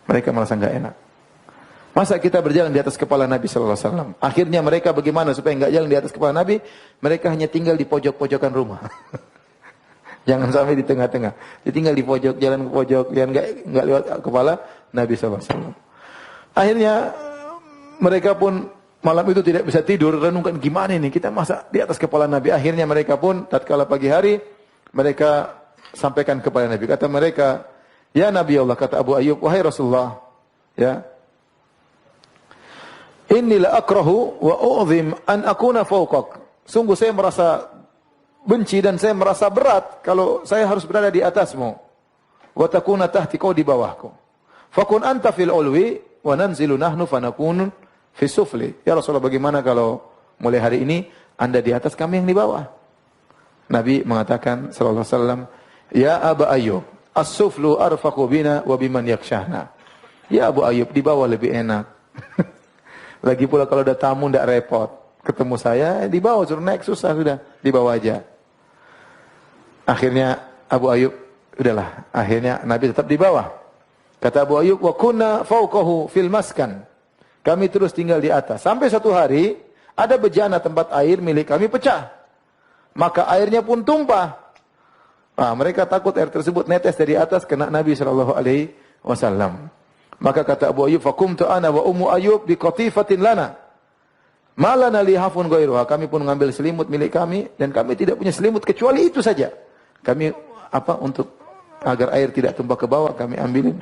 Mereka merasa enggak enak. Masa kita berjalan di atas kepala Nabi sallallahu alaihi wasallam? Akhirnya mereka bagaimana supaya enggak jalan di atas kepala Nabi? Mereka hanya tinggal di pojok-pojokan rumah. Jangan sampai di tengah-tengah. Ditinggal di pojok, jalan ke pojok, biar enggak lewat kepala Nabi sallallahu alaihi wasallam. Akhirnya mereka pun malam itu tidak bisa tidur, renungkan gimana ini kita masa di atas kepala Nabi. Akhirnya mereka pun tatkala pagi hari mereka sampaikan kepada Nabi. Kata mereka, "Ya Nabi Allah," kata Abu Ayyub, "wahai Rasulullah, ya, inni la akrahu wa u'zim an akuna fawqak." Sungguh saya merasa benci dan saya merasa berat kalau saya harus berada di atasmu. Wa takuna tahti, kau di bawahku. Fakun anta fil ulwi wa nanzilu nahnu fanakun fi sufli. Ya Rasulullah, bagaimana kalau mulai hari ini Anda di atas, kami yang di bawah? Nabi mengatakan sallallahu alaihi wasallam, "Ya Aba Ayyub, as-suflu arfaqu bina wa biman yakshahna." Ya Abu Ayyub, di bawah lebih enak. Lagi pula kalau ada tamu tidak repot. Ketemu saya di bawah, suruh naik susah, sudah di bawah aja. Akhirnya Abu Ayyub, udahlah. Akhirnya Nabi tetap di bawah. Kata Abu Ayyub, "Wa kunna fawqahu fil maskan." Kami terus tinggal di atas. Sampai suatu hari ada bejana tempat air milik kami pecah. Maka airnya pun tumpah. Nah, mereka takut air tersebut netes dari atas kena Nabi sallallahu alaihi wasallam. Maka kata Abu Ayyub, "Faqumtu ana wa ummu Ayyub bi qatifatin lana. Ma lana li hafun ghairuha." Kami pun mengambil selimut milik kami dan kami tidak punya selimut kecuali itu saja. Kami untuk agar air tidak tumpah ke bawah kami ambilin.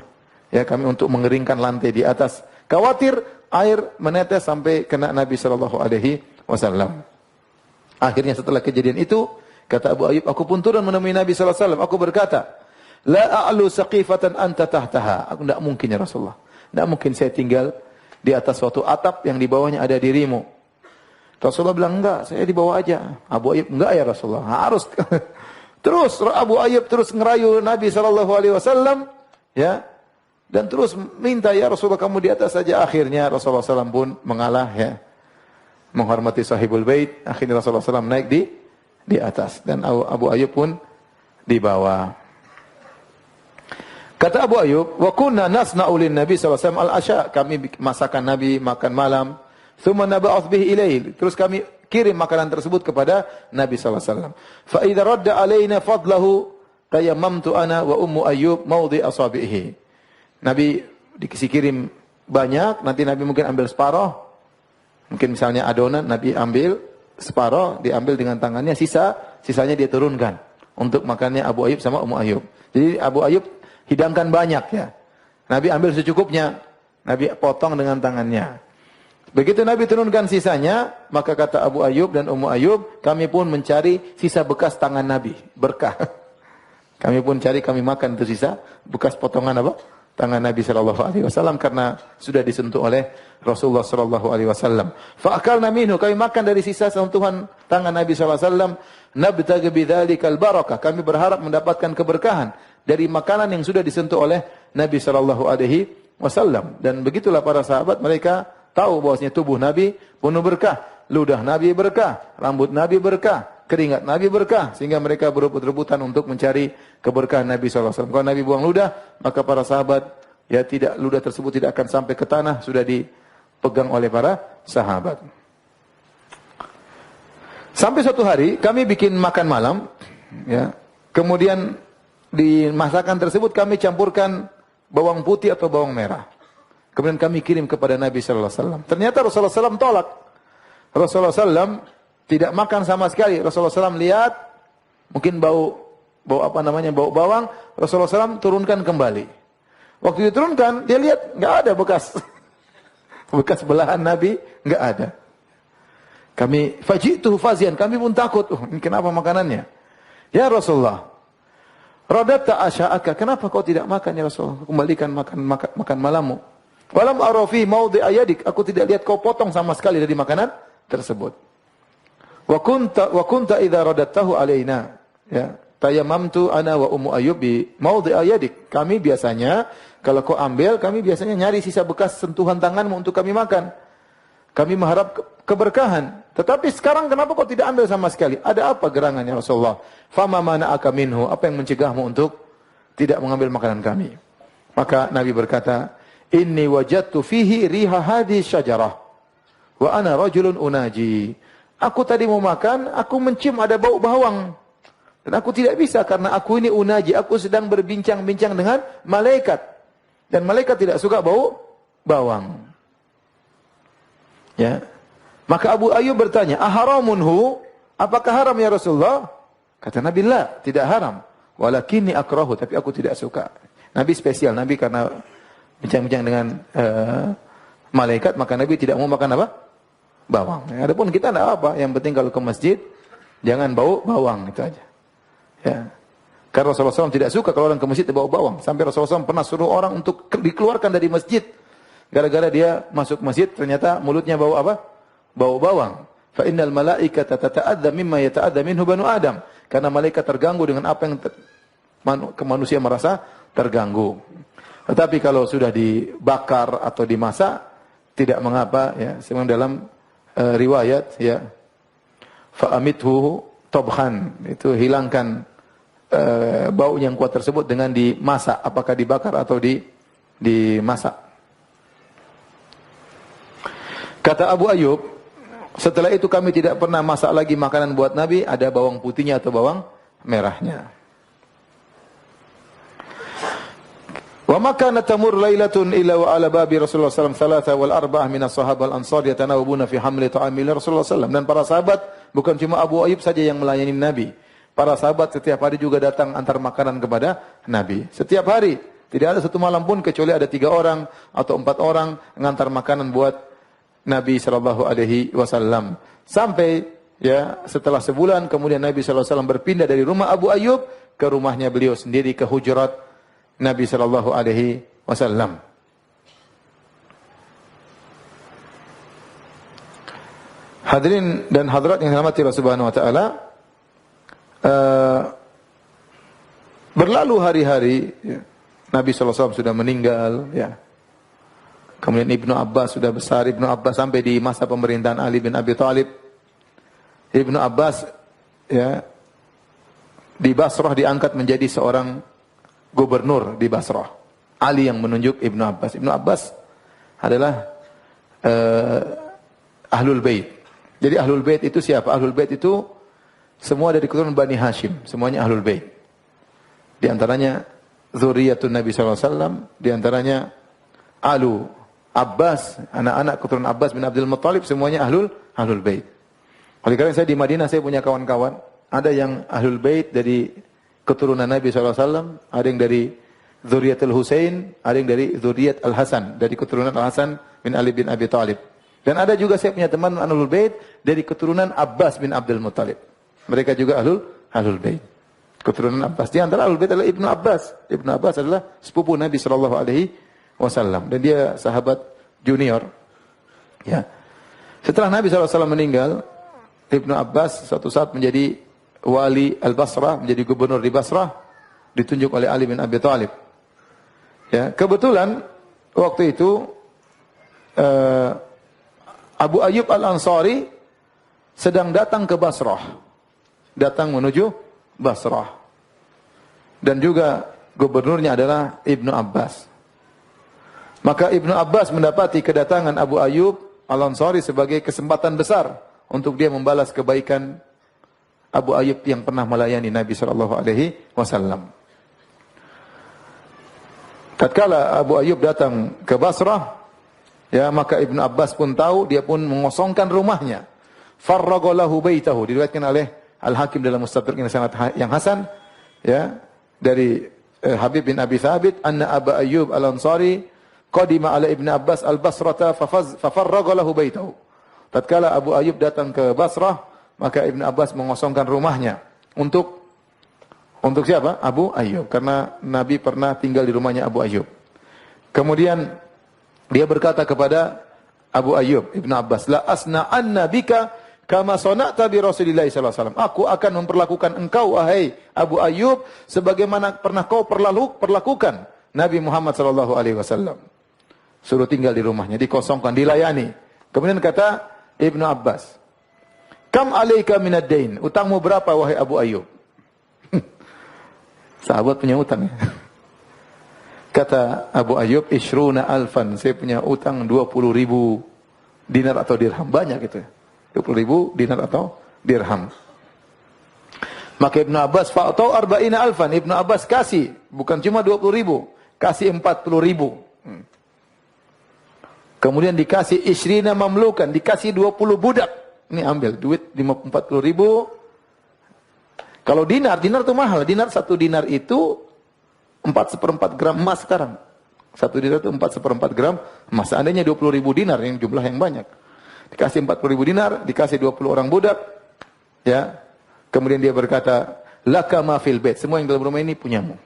Ya, kami untuk mengeringkan lantai di atas. Khawatir air menetes sampai kena Nabi sallallahu alaihi wasallam. Akhirnya setelah kejadian itu, kata Abu Ayyub, aku pun turun menemui Nabi sallallahu alaihi wasallam. Aku berkata, "La a'lu saqifatan anta tahtaha." Aku tidak mungkin ya Rasulullah. Tidak mungkin saya tinggal di atas suatu atap yang di bawahnya ada dirimu. Rasulullah bilang, "Enggak, saya di bawah aja." Abu Ayyub, "Enggak ya Rasulullah, harus." Terus Abu Ayyub terus ngerayu Nabi sallallahu alaihi wasallam, ya. Dan terus minta, "Ya Rasulullah, kamu di atas saja." Akhirnya Rasulullah SAW pun mengalah, ya, menghormati sahibul bait. Akhirnya Rasulullah SAW naik di atas dan Abu Ayyub pun di bawah. Kata Abu Ayyub, "Wa kunna nasna'u lin Nabi sallallahu alaihi wasallam al-asya." Kami masakan Nabi makan malam. Tsumma nab'ath bihi ilaihi. Terus kami kirim makanan tersebut kepada Nabi sallallahu alaihi wasallam. Fa idza radda alaina fadlahu tayammamtu ana wa ummu Ayyub mawdi asabihi. Nabi dikasih kirim banyak, nanti Nabi mungkin ambil separuh. Mungkin misalnya adonan Nabi ambil separuh, diambil dengan tangannya, sisanya dia turunkan untuk makannya Abu Ayyub sama Ummu Ayyub. Jadi Abu Ayyub hidangkan banyak ya. Nabi ambil secukupnya, Nabi potong dengan tangannya. Begitu Nabi turunkan sisanya, maka kata Abu Ayyub dan Ummu Ayyub, kami pun mencari sisa bekas tangan Nabi, berkah. Kami pun cari, kami makan itu sisa bekas potongan apa? Tangan Nabi sallallahu alaihi wasallam karena sudah disentuh oleh Rasulullah sallallahu alaihi wasallam. Fa akalna minhu, kami makan dari sisa sentuhan tangan Nabi sallallahu alaihi wasallam, nabtaghi bidzalikal barakah. Kami berharap mendapatkan keberkahan dari makanan yang sudah disentuh oleh Nabi sallallahu alaihi wasallam. Dan begitulah para sahabat, mereka tahu bahwasanya tubuh Nabi penuh berkah, ludah Nabi berkah, rambut Nabi berkah, keringat Nabi berkah, sehingga mereka berebut-rebutan untuk mencari keberkahan Nabi SAW. Kalau Nabi buang ludah, maka para sahabat, ya tidak, ludah tersebut tidak akan sampai ke tanah, sudah dipegang oleh para sahabat. Sampai suatu hari, kami bikin makan malam, ya. Kemudian di masakan tersebut kami campurkan bawang putih atau bawang merah. Kemudian kami kirim kepada Nabi sallallahu alaihi wasallam. Ternyata Rasulullah SAW tolak. Rasulullah SAW tidak makan sama sekali. Rasulullah SAW lihat mungkin bau bau bawang. Rasulullah SAW turunkan kembali. Waktu diturunkan, dia lihat nggak ada bekas belahan Nabi, nggak ada. Kami faji'tuhu fazian, kami pun takut. Ini kenapa makanannya? Ya Rasulullah, radatta asya'aka, kenapa kau tidak makan ya Rasulullah? Kembalikan makan malammu. Walam arafi maudhi ayadik, aku tidak lihat kau potong sama sekali dari makanan tersebut. Wa kunta idza radattahu alaina, ya, tayammamtu ana wa ummu Ayyub bi maudhi ayadik. Kami biasanya kalau kau ambil, kami biasanya nyari sisa bekas sentuhan tanganmu untuk kami makan. Kami mengharap keberkahan. Tetapi sekarang kenapa kau tidak ambil sama sekali? Ada apa gerangannya Rasulullah? Fama mana'aka minhu, apa yang mencegahmu untuk tidak mengambil makanan kami? Maka Nabi berkata, inni wajadtu fihi riha hadhi syajarah wa ana rajulun unaji. Aku tadi mau makan, aku mencium ada bau bawang. Dan aku tidak bisa karena aku ini unaji, aku sedang berbincang-bincang dengan malaikat. Dan malaikat tidak suka bau bawang. Ya. Maka Abu Ayyub bertanya, "Aharamunhu? Apakah haram ya Rasulullah?" Kata Nabi, "La, tidak haram. Walakinni akrahu, tapi aku tidak suka." Nabi spesial, Nabi karena bincang-bincang dengan malaikat, maka Nabi tidak mau makan apa? Bawang. Adapun kita tidak apa, yang penting kalau ke masjid jangan bau bawang, itu aja. Ya. Karena Rasulullah SAW tidak suka kalau orang ke masjid bau bawang. Sampai Rasulullah SAW pernah suruh orang untuk dikeluarkan dari masjid. Gara-gara dia masuk masjid ternyata mulutnya bau apa? Bau bawang. Fa innal malaikata tata'adza mimma yata'adza minhu banu Adam. Karena malaikat terganggu dengan apa yang manusia merasa terganggu. Tetapi kalau sudah dibakar atau dimasak tidak mengapa ya. Sebagaimana dalam riwayat ya. Fa amithu tobhan, itu hilangkan bau yang kuat tersebut dengan dimasak, apakah dibakar atau dimasak. Kata Abu Ayyub, setelah itu kami tidak pernah masak lagi makanan buat Nabi, ada bawang putihnya atau bawang merahnya. Wa ma kana tamur lailatun illa wa ala babi Rasulullah sallallahu alaihi wasallam wal arba'ah min as-sahabah al-ansar yatanawabuna fi hamli ta'ami Rasulullah sallallahu. Dan para sahabat bukan cuma Abu Ayyub saja yang melayani Nabi. Para sahabat setiap hari juga datang antar makanan kepada Nabi. Setiap hari, tidak ada satu malam pun kecuali ada 3 orang atau 4 orang mengantar makanan buat Nabi sallallahu alaihi wasallam. Sampai ya setelah sebulan kemudian Nabi sallallahu alaihi wasallam berpindah dari rumah Abu Ayyub ke rumahnya beliau sendiri, ke hujurat Nabi sallallahu alaihi wasallam. Hadirin dan hadirat yang dirahmati Allah Subhanahu wa taala, berlalu hari-hari ya, Nabi sallallahu alaihi wasallam sudah meninggal ya. Kemudian Ibnu Abbas sudah besar. Ibnu Abbas sampai di masa pemerintahan Ali bin Abi Thalib. Ibnu Abbas ya di Basrah diangkat menjadi seorang gubernur di Basrah. Ali yang menunjuk Ibnu Abbas. Ibnu Abbas adalah Ahlul Bait. Jadi Ahlul Bait itu siapa? Ahlul Bait itu semua dari keturunan Bani Hashim, semuanya Ahlul Bait. Di antaranya zuriyatun Nabi sallallahu alaihi wasallam, di antaranya Alu Abbas, anak-anak keturunan Abbas bin Abdul Muttalib, semuanya Ahlul Bait. Oleh karena saya di Madinah saya punya kawan-kawan, ada yang Ahlul Bait dari keturunan Nabi sallallahu alaihi wasallam, ada yang dari zuriyatul Husain, ada yang dari zuriyat Al-Hasan, dari keturunan Al-Hasan bin Ali bin Abi Thalib. Dan ada juga saya punya teman Ahlul Bait dari keturunan Abbas bin Abdul Muttalib. Mereka juga Ahlul Bait. Keturunan Abbas. Di antara Ahlul Bait adalah Ibnu Abbas. Ibnu Abbas adalah sepupu Nabi sallallahu alaihi wasallam dan dia sahabat junior. Ya. Setelah Nabi sallallahu alaihi wasallam meninggal, Ibnu Abbas suatu saat menjadi wali Al-Basrah, menjadi gubernur di Basrah, ditunjuk oleh Ali bin Abi Thalib. Ya, kebetulan waktu itu Abu Ayyub Al-Ansari sedang datang ke Basrah. Datang menuju Basrah. Dan juga gubernurnya adalah Ibnu Abbas. Maka Ibnu Abbas mendapati kedatangan Abu Ayyub Al-Ansari sebagai kesempatan besar untuk dia membalas kebaikan Abu Ayyub yang pernah melayani Nabi sallallahu alaihi wasallam. Tatkala Abu Ayyub datang ke Basrah, ya, maka Ibnu Abbas pun tahu, dia pun mengosongkan rumahnya. Farraga lahu baitahu, diriwayatkan oleh Al-Hakim dalam Mustadrak yang hasan, ya, dari Habib bin Abi Thabit, anna Abu Ayyub Al-Ansari qadima ala Ibnu Abbas al-Basrata fafarraga lahu baitahu. Tatkala Abu Ayyub datang ke Basrah, maka Ibnu Abbas mengosongkan rumahnya untuk siapa? Abu Ayyub, karena Nabi pernah tinggal di rumahnya Abu Ayyub. Kemudian dia berkata kepada Abu Ayyub, Ibnu Abbas, la asna'anna bika kama sana'ta bi Rasulillah sallallahu alaihi wasallam. Aku akan memperlakukan engkau, wahai Abu Ayyub, sebagaimana pernah kau perlakukan Nabi Muhammad sallallahu alaihi wasallam. Suruh tinggal di rumahnya, dikosongkan, dilayani. Kemudian kata Ibnu Abbas, kam alaika minad dain? Utangmu berapa, wahai Abu Ayyub? Sahabat punya utang, ya. Kata Abu Ayyub, ishruna alfan, saya punya utang 20.000 dinar atau dirham. Banyak itu, 20.000 dinar atau dirham. Maka Ibnu Abbas, fa'atau arba'ina alfan, Ibnu Abbas kasih, bukan cuma 20.000, kasih 40.000. Kemudian dikasih ishrina mamlukan, dikasih 20 budak. Ini ambil duit 40.000. Kalau dinar itu mahal. Dinar, 1 dinar itu 4/4 gram emas sekarang. 1 dinar itu 4/4 gram emas. Seandainya 20.000 dinar, yang jumlah yang banyak. Dikasih 40.000 dinar, dikasih 20 orang budak. Ya. Kemudian dia berkata, laka ma fil bait, semua yang dalam rumah ini punyamu.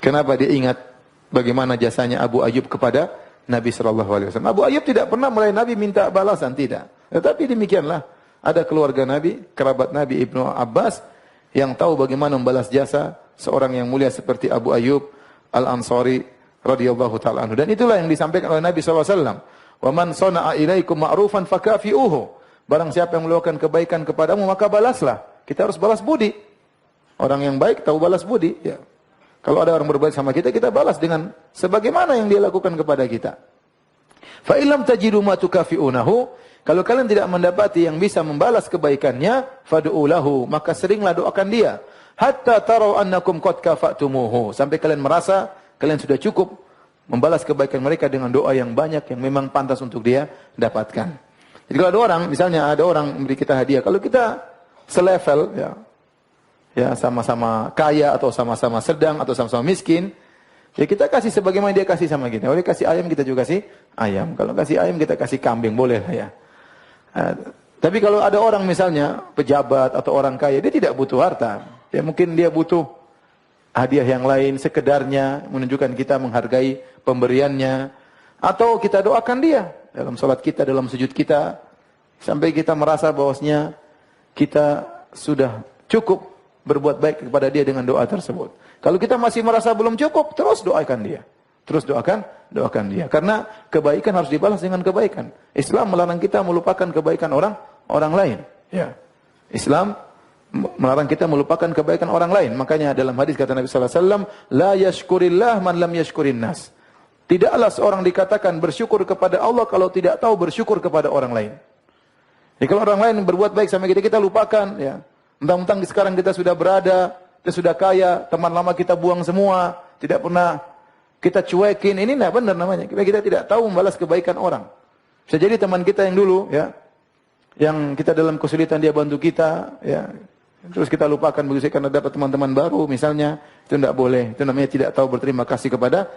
Kenapa dia ingat bagaimana jasanya Abu Ayyub kepada Nabi sallallahu alaihi wasallam. Abu Ayyub tidak pernah melayani Nabi minta balasan, tidak. Tetapi demikianlah, ada keluarga Nabi, kerabat Nabi Ibnu Abbas yang tahu bagaimana membalas jasa seorang yang mulia seperti Abu Ayyub Al-Ansari radhiyallahu taala anhu. Dan itulah yang disampaikan oleh Nabi sallallahu alaihi wasallam. Wa man sana'a ilaikum ma'rufan fakafi'uhu. Barang siapa yang melakukan kebaikan kepadamu, maka balaslah. Kita harus balas budi. Orang yang baik tahu balas budi, ya. Kalau ada orang berbaik sama kita, kita balas dengan sebagaimana yang dia lakukan kepada kita. Fa illam tajidu ma tukafi'unahu, kalau kalian tidak mendapati yang bisa membalas kebaikannya, fad'u lahu, maka seringlah doakan dia. Hatta tarau annakum qad kafa'tumuhu, sampai kalian merasa kalian sudah cukup membalas kebaikan mereka dengan doa yang banyak yang memang pantas untuk dia dapatkan. Jadi kalau ada orang, misalnya ada orang memberi kita hadiah, kalau kita selevel, ya sama-sama kaya atau sama-sama sedang atau sama-sama miskin, ya kita kasih sebagaimana dia kasih sama kita. Kalau dia kasih ayam, kita juga kasih ayam. Kalau kasih ayam, kita kasih kambing, boleh lah, ya. Tapi kalau ada orang misalnya pejabat atau orang kaya, dia tidak butuh harta. Ya mungkin dia butuh hadiah yang lain, sekedarnya menunjukkan kita menghargai pemberiannya. Atau kita doakan dia dalam salat kita, dalam sujud kita, sampai kita merasa bahwasanya kita sudah cukup berbuat baik kepada dia dengan doa tersebut. Kalau kita masih merasa belum cukup, terus doakan dia. Terus doakan dia. Karena kebaikan harus dibalas dengan kebaikan. Islam melarang kita melupakan kebaikan orang lain. Ya. Islam melarang kita melupakan kebaikan orang lain. Makanya dalam hadis kata Nabi sallallahu alaihi wasallam, la yashkurillah man lam yashkurin nas. Tidaklah seorang dikatakan bersyukur kepada Allah kalau tidak tahu bersyukur kepada orang lain. Jadi kalau orang lain berbuat baik sama kita, kita lupakan. Ya. Mentang-mentang sekarang kita sudah berada, kita sudah kaya, teman lama kita buang semua, tidak pernah kita cuekin. Ini tidak benar namanya. Kita tidak tahu membalas kebaikan orang. Bisa jadi teman kita yang dulu, ya, yang kita dalam kesulitan dia bantu kita, ya, terus kita lupakan begitu karena dapat teman-teman baru, misalnya, itu tidak boleh. Itu namanya tidak tahu berterima kasih kepada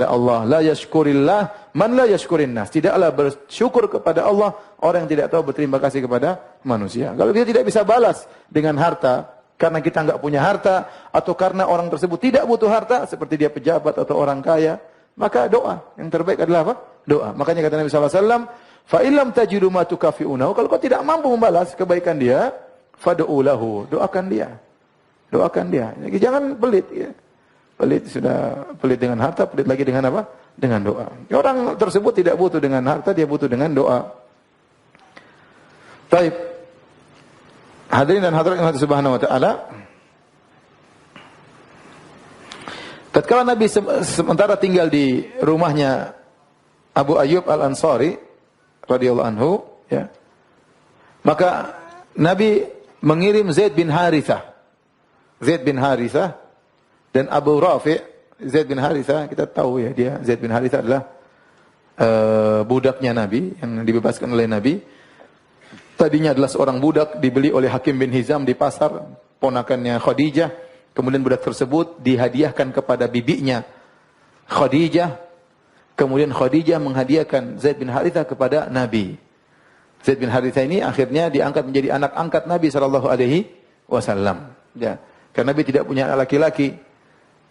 Allah. La yashkurillah man la yashkurin nas. Tidaklah bersyukur kepada Allah orang yang tidak tahu berterima kasih kepada manusia. Kalau kita tidak bisa balas dengan harta, karena kita enggak punya harta, atau karena orang tersebut tidak butuh harta, seperti dia pejabat atau orang kaya, maka doa. Yang terbaik adalah apa? Doa. Makanya kata Nabi SAW, fa illam tajidu ma tukafi'unahu, kalau kau tidak mampu membalas kebaikan dia, fad'u lahu, doakan dia. Doakan dia. Jadi jangan pelit, ya. Pelit sudah pelit dengan harta, pelit lagi dengan apa? Dengan doa. Orang tersebut tidak butuh dengan harta, dia butuh dengan doa. Baik. Hadirin dan hadirat Allah Subhanahu wa taala. Tatkala Nabi sementara tinggal di rumahnya Abu Ayyub Al-Ansari radhiyallahu anhu, ya. Maka Nabi mengirim Zaid bin Harithah. Zaid bin Harithah dan Abu Rafi'. Zaid bin Harithah, kita tahu ya, dia Zaid bin Harithah adalah budaknya Nabi yang dibebaskan oleh Nabi. Tadinya adalah seorang budak dibeli oleh Hakim bin Hizam di pasar, ponakannya Khadijah. Kemudian budak tersebut dihadiahkan kepada bibinya Khadijah. Kemudian Khadijah menghadiahkan Zaid bin Harithah kepada Nabi. Zaid bin Harithah ini akhirnya diangkat menjadi anak angkat Nabi SAW. Ya. Karena Nabi tidak punya anak laki-laki.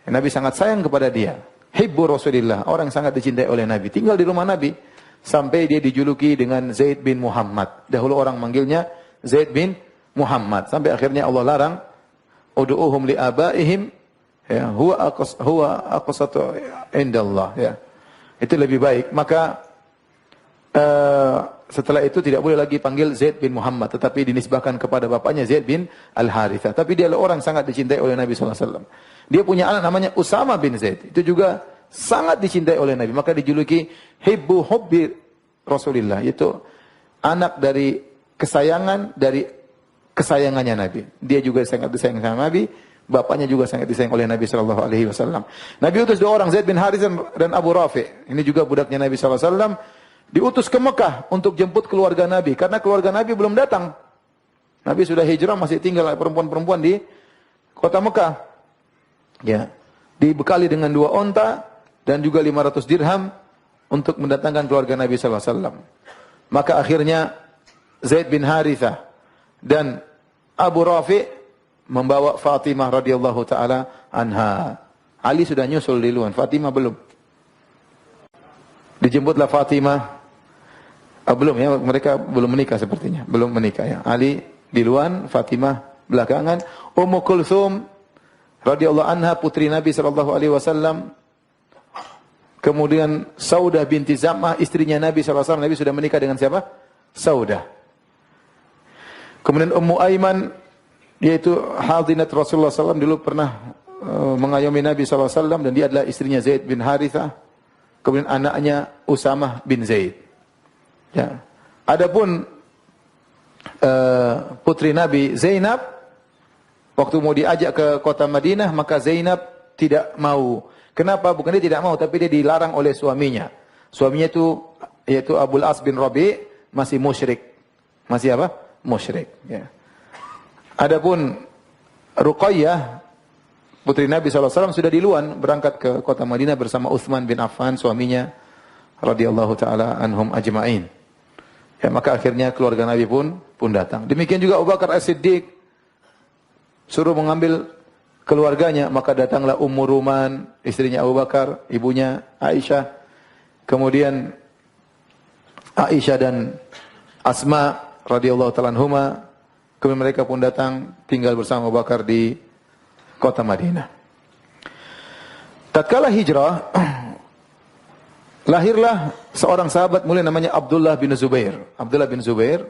Nabi sangat sayang kepada dia. Hibbu Rasulillah, orang sangat dicintai oleh Nabi. Tinggal di rumah Nabi sampai dia dijuluki dengan Zaid bin Muhammad. Dahulu orang manggilnya Zaid bin Muhammad. Sampai akhirnya Allah larang, ud'uhum li abaihim, ya, huwa aqsatu indallah, ya. Itu lebih baik. Maka setelah itu tidak boleh lagi panggil Zaid bin Muhammad, tetapi dinisbahkan kepada bapaknya Zaid bin Al-Harithah. Tapi dia adalah orang sangat dicintai oleh Nabi SAW. Dia punya anak namanya Usama bin Zaid. Itu juga sangat dicintai oleh Nabi. Maka dijuluki Hibbu Hubbi Rasulillah. Itu anak dari kesayangannya Nabi. Dia juga sangat disayang sama Nabi. Bapaknya juga sangat disayang oleh Nabi SAW. Nabi utus dua orang, Zaid bin Harithah dan Abu Rafi'. Ini juga budaknya Nabi SAW. Diutus ke Mekah untuk jemput keluarga Nabi. Karena keluarga Nabi belum datang. Nabi sudah hijrah, masih tinggal perempuan-perempuan di kota Mekah. Ya, dibekali dengan 2 onta dan juga 500 dirham untuk mendatangkan keluarga Nabi SAW. Maka akhirnya Zaid bin Harithah dan Abu Rafi' membawa Fatimah radhiyallahu taala anha. Ali sudah nyusul di luar, Fatimah belum. Dijemputlah Fatimah. Belum ya, mereka belum menikah sepertinya, belum menikah ya. Ali di luar, Fatimah belakangan. Ummu Kulthum radhiyallahu anha putri Nabi sallallahu alaihi wasallam. Kemudian Saudah binti Zam'ah istrinya Nabi sallallahu alaihi wasallam. Nabi sudah menikah dengan siapa? Saudah. Kemudian Ummu Aiman, yaitu hadinat Rasulullah SAW, dulu pernah mengayomi Nabi SAW, dan dia adalah istrinya Zaid bin Harithah. Kemudian anaknya Usamah bin Zaid. Ya. Adapun putri Nabi Zainab, waktu mau diajak ke kota Madinah, maka Zainab tidak mau. Kenapa? Bukan dia tidak mau, tapi dia dilarang oleh suaminya. Suaminya itu yaitu Abul As bin Rabi' masih musyrik. Masih apa? Musyrik. Ya. Adapun Ruqayyah, putri Nabi SAW, sudah duluan berangkat ke kota Madinah bersama Utsman bin Affan, suaminya, radhiyallahu taala anhum ajma'in. Ya, maka akhirnya keluarga Nabi pun datang. Demikian juga Abu Bakar As-Siddiq suruh mengambil keluarganya, maka datanglah Ummu Ruman, istrinya Abu Bakar, ibunya Aisyah. Kemudian Aisyah dan Asma radhiyallahu taala anhuma, kemudian mereka pun datang tinggal bersama Abu Bakar di kota Madinah. Tatkala hijrah, lahirlah seorang sahabat mulia namanya Abdullah bin Zubair. Abdullah bin Zubair,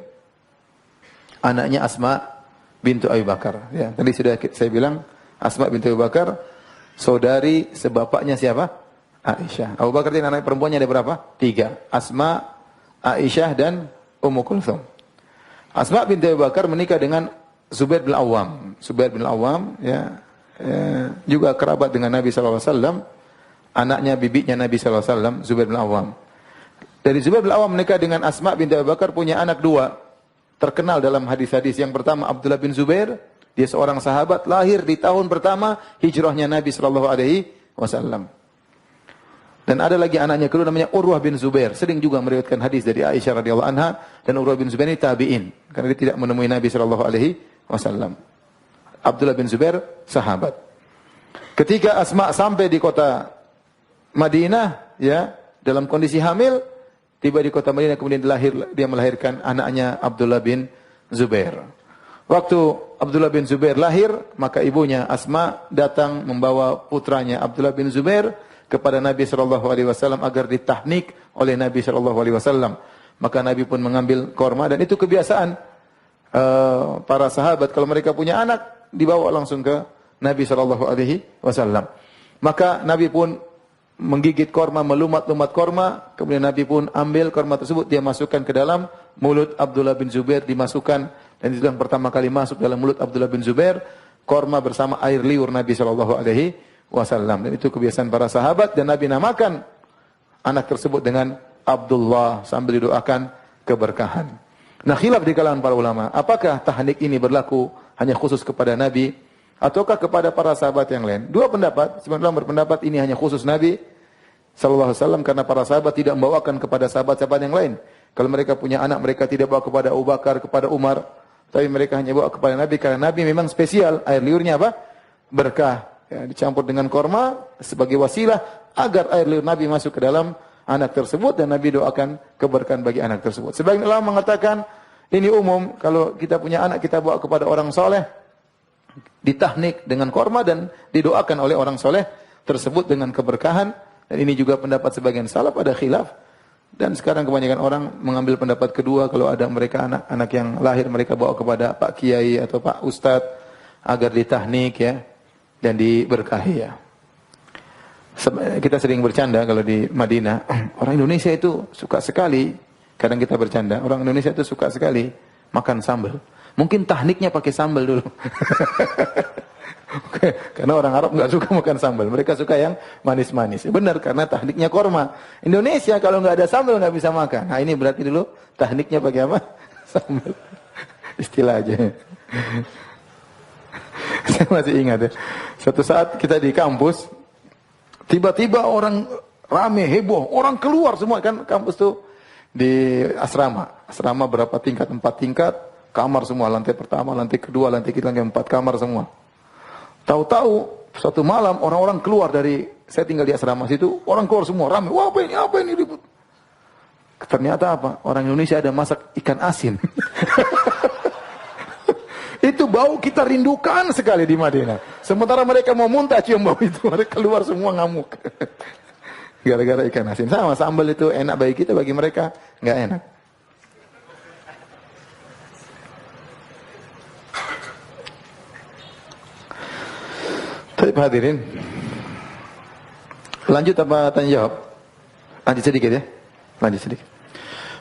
anaknya Asma bintu Abu Bakar. Ya, tadi sudah saya bilang, Asma bintu Abu Bakar, saudari sebapaknya siapa? Aisyah. Abu Bakar ini anak perempuannya ada berapa? 3. Asma, Aisyah dan Ummu Kulthum. Asma binti Abu Bakar menikah dengan Zubair bin Awam. Zubair bin Awam juga kerabat dengan Nabi sallallahu alaihi wasallam. Anaknya bibinya Nabi sallallahu alaihi wasallam, Zubair bin Awam. Dari Zubair bin Awam menikah dengan Asma binti Abu Bakar punya anak 2. Terkenal dalam hadis-hadis. Yang pertama Abdullah bin Zubair, dia seorang sahabat lahir di tahun pertama hijrahnya Nabi sallallahu alaihi wasallam. Dan ada lagi anaknya kedua namanya Urwah bin Zubair, sering juga meriwayatkan hadis dari Aisyah radhiyallahu anha, dan Urwah bin Zubair ini tabi'in karena dia tidak menemui Nabi sallallahu alaihi wasallam. Abdullah bin Zubair sahabat. Ketika Asma sampai di kota Madinah dalam kondisi hamil, tiba di kota Madinah kemudian dia melahirkan anaknya Abdullah bin Zubair. Waktu Abdullah bin Zubair lahir, maka ibunya Asma datang membawa putranya Abdullah bin Zubair kepada Nabi sallallahu alaihi wasallam agar ditahnik oleh Nabi sallallahu alaihi wasallam. Maka Nabi pun mengambil korma, dan itu kebiasaan para sahabat kalau mereka punya anak dibawa langsung ke Nabi sallallahu alaihi wasallam. Maka Nabi pun menggigit korma, melumat-lumat korma, kemudian Nabi pun ambil korma tersebut, dia masukkan ke dalam mulut Abdullah bin Zubair, dimasukkan, dan itu yang pertama kali masuk dalam mulut Abdullah bin Zubair, korma bersama air liur Nabi sallallahu alaihi wasallam. Dan itu kebiasaan para sahabat, dan Nabi namakan anak tersebut dengan Abdullah sambil didoakan keberkahan. Nah, khilaf di kalangan para ulama, apakah tahnik ini berlaku hanya khusus kepada Nabi ataukah kepada para sahabat yang lain? Dua pendapat. Sebagian ulama berpendapat ini hanya khusus Nabi sallallahu alaihi wasallam karena para sahabat tidak membawakan kepada sahabat-sahabat yang lain. Kalau mereka punya anak, mereka tidak bawa kepada Abu Bakar, kepada Umar, tapi mereka hanya bawa kepada Nabi karena Nabi memang spesial. Air liurnya apa? Berkah. Dicampur dengan korma sebagai wasilah agar air liur Nabi masuk ke dalam anak tersebut, dan Nabi doakan keberkahan bagi anak tersebut. Sebagian ulama mengatakan ini umum, kalau kita punya anak kita bawa kepada orang soleh, ditahnik dengan korma dan didoakan oleh orang soleh tersebut dengan keberkahan. Dan ini juga pendapat sebagian salaf, ada khilaf. Dan sekarang kebanyakan orang mengambil pendapat kedua, kalau ada mereka anak-anak yang lahir mereka bawa kepada Pak Kiai atau Pak Ustadz agar ditahnik dan diberkahi Kita sering bercanda kalau di Madinah, orang Indonesia itu suka sekali, kadang kita bercanda, orang Indonesia itu suka sekali makan sambal. Mungkin tahniknya pakai sambal dulu. Karena orang Arab nggak suka makan sambal, mereka suka yang manis-manis. Benar, karena tahniknya korma. Indonesia kalau nggak ada sambal nggak bisa makan. Nah, ini berarti dulu tahniknya pakai apa? Sambal. Istilah aja. Saya masih ingat Suatu saat kita di kampus, tiba-tiba orang rame, heboh, orang keluar semua, kan kampus tuh di asrama. Asrama berapa tingkat? 4 tingkat, kamar semua, lantai pertama, lantai kedua, lantai ketiga, lantai 4 kamar semua. Tahu-tahu suatu malam orang-orang keluar dari, saya tinggal di asrama situ, orang keluar semua, rame. Wah, apa ini ribut? Ternyata apa? Orang Indonesia ada masak ikan asin. Itu bau kita rindukan sekali di Madinah. Sementara mereka mau muntah cium bau itu, mereka keluar semua ngamuk. Gara-gara ikan asin. Sama, sambal itu enak bagi kita, bagi mereka nggak enak. Baik hadirin. Lanjut apa tanya jawab? Lanjut sedikit Lanjut sedikit.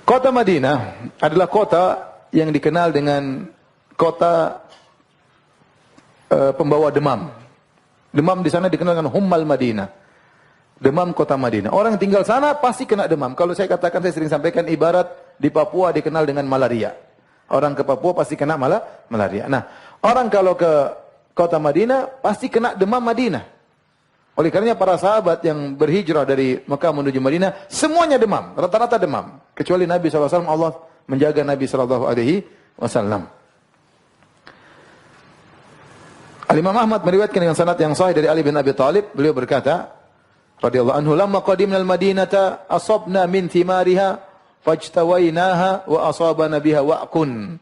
Kota Madinah adalah kota yang dikenal dengan kota pembawa demam. Demam di sana dikenal dengan Hummal Madinah. Demam kota Madinah. Orang yang tinggal sana pasti kena demam. Kalau saya katakan, saya sering sampaikan ibarat di Papua dikenal dengan malaria. Orang ke Papua pasti kena malaria. Nah, orang kalau ke kota Madinah pasti kena demam Madinah. Oleh karenanya para sahabat yang berhijrah dari Mekah menuju Madinah semuanya demam, rata-rata demam. Kecuali Nabi SAW, Allah menjaga Nabi SAW. Al-Imam Ahmad meriwayatkan dengan sanad yang sahih dari Ali bin Abi Thalib, beliau berkata radhiyallahu anhu, lamma qadimna al-Madinata asabna min thimariha fajtawainaha wa asabana biha wa'kun.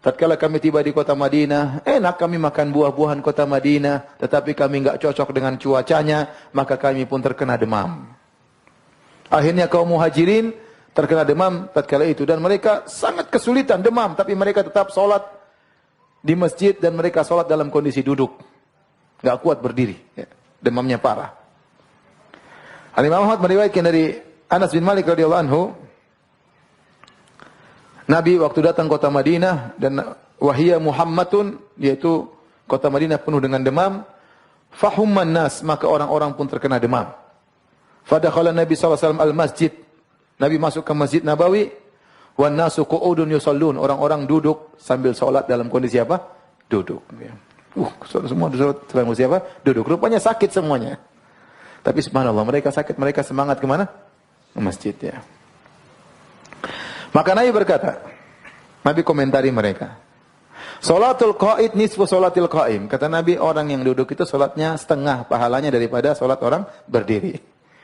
Tatkala kami tiba di kota Madinah, enak kami makan buah-buahan kota Madinah, tetapi kami enggak cocok dengan cuacanya, maka kami pun terkena demam. Akhirnya kaum Muhajirin terkena demam tatkala itu, dan mereka sangat kesulitan demam, tapi mereka tetap sholat di masjid, dan mereka sholat dalam kondisi duduk. Enggak kuat berdiri. Demamnya parah. Al-Imam Ahmad meriwayatkan dari Anas bin Malik radhiyallahu anhu, Nabi waktu datang kota Madinah dan wahiyya Muhammadun, yaitu kota Madinah penuh dengan demam, fahumman nas, maka orang-orang pun terkena demam. Fadakhala Nabi sallallahu alaihi wasallam al-masjid. Nabi masuk ke Masjid Nabawi, wan nasu qu'udun yusallun, orang-orang duduk sambil salat dalam kondisi apa? Duduk. Semua duduk dalam kondisi apa? Duduk. Rupanya sakit semuanya. Tapi subhanallah, mereka sakit, mereka semangat kemana? Ke masjid, ya. Maka Nabi berkata, Nabi komentari mereka. Salatul qa'id nisfu salatil qa'im. Kata Nabi, orang yang duduk itu salatnya setengah pahalanya daripada salat orang berdiri.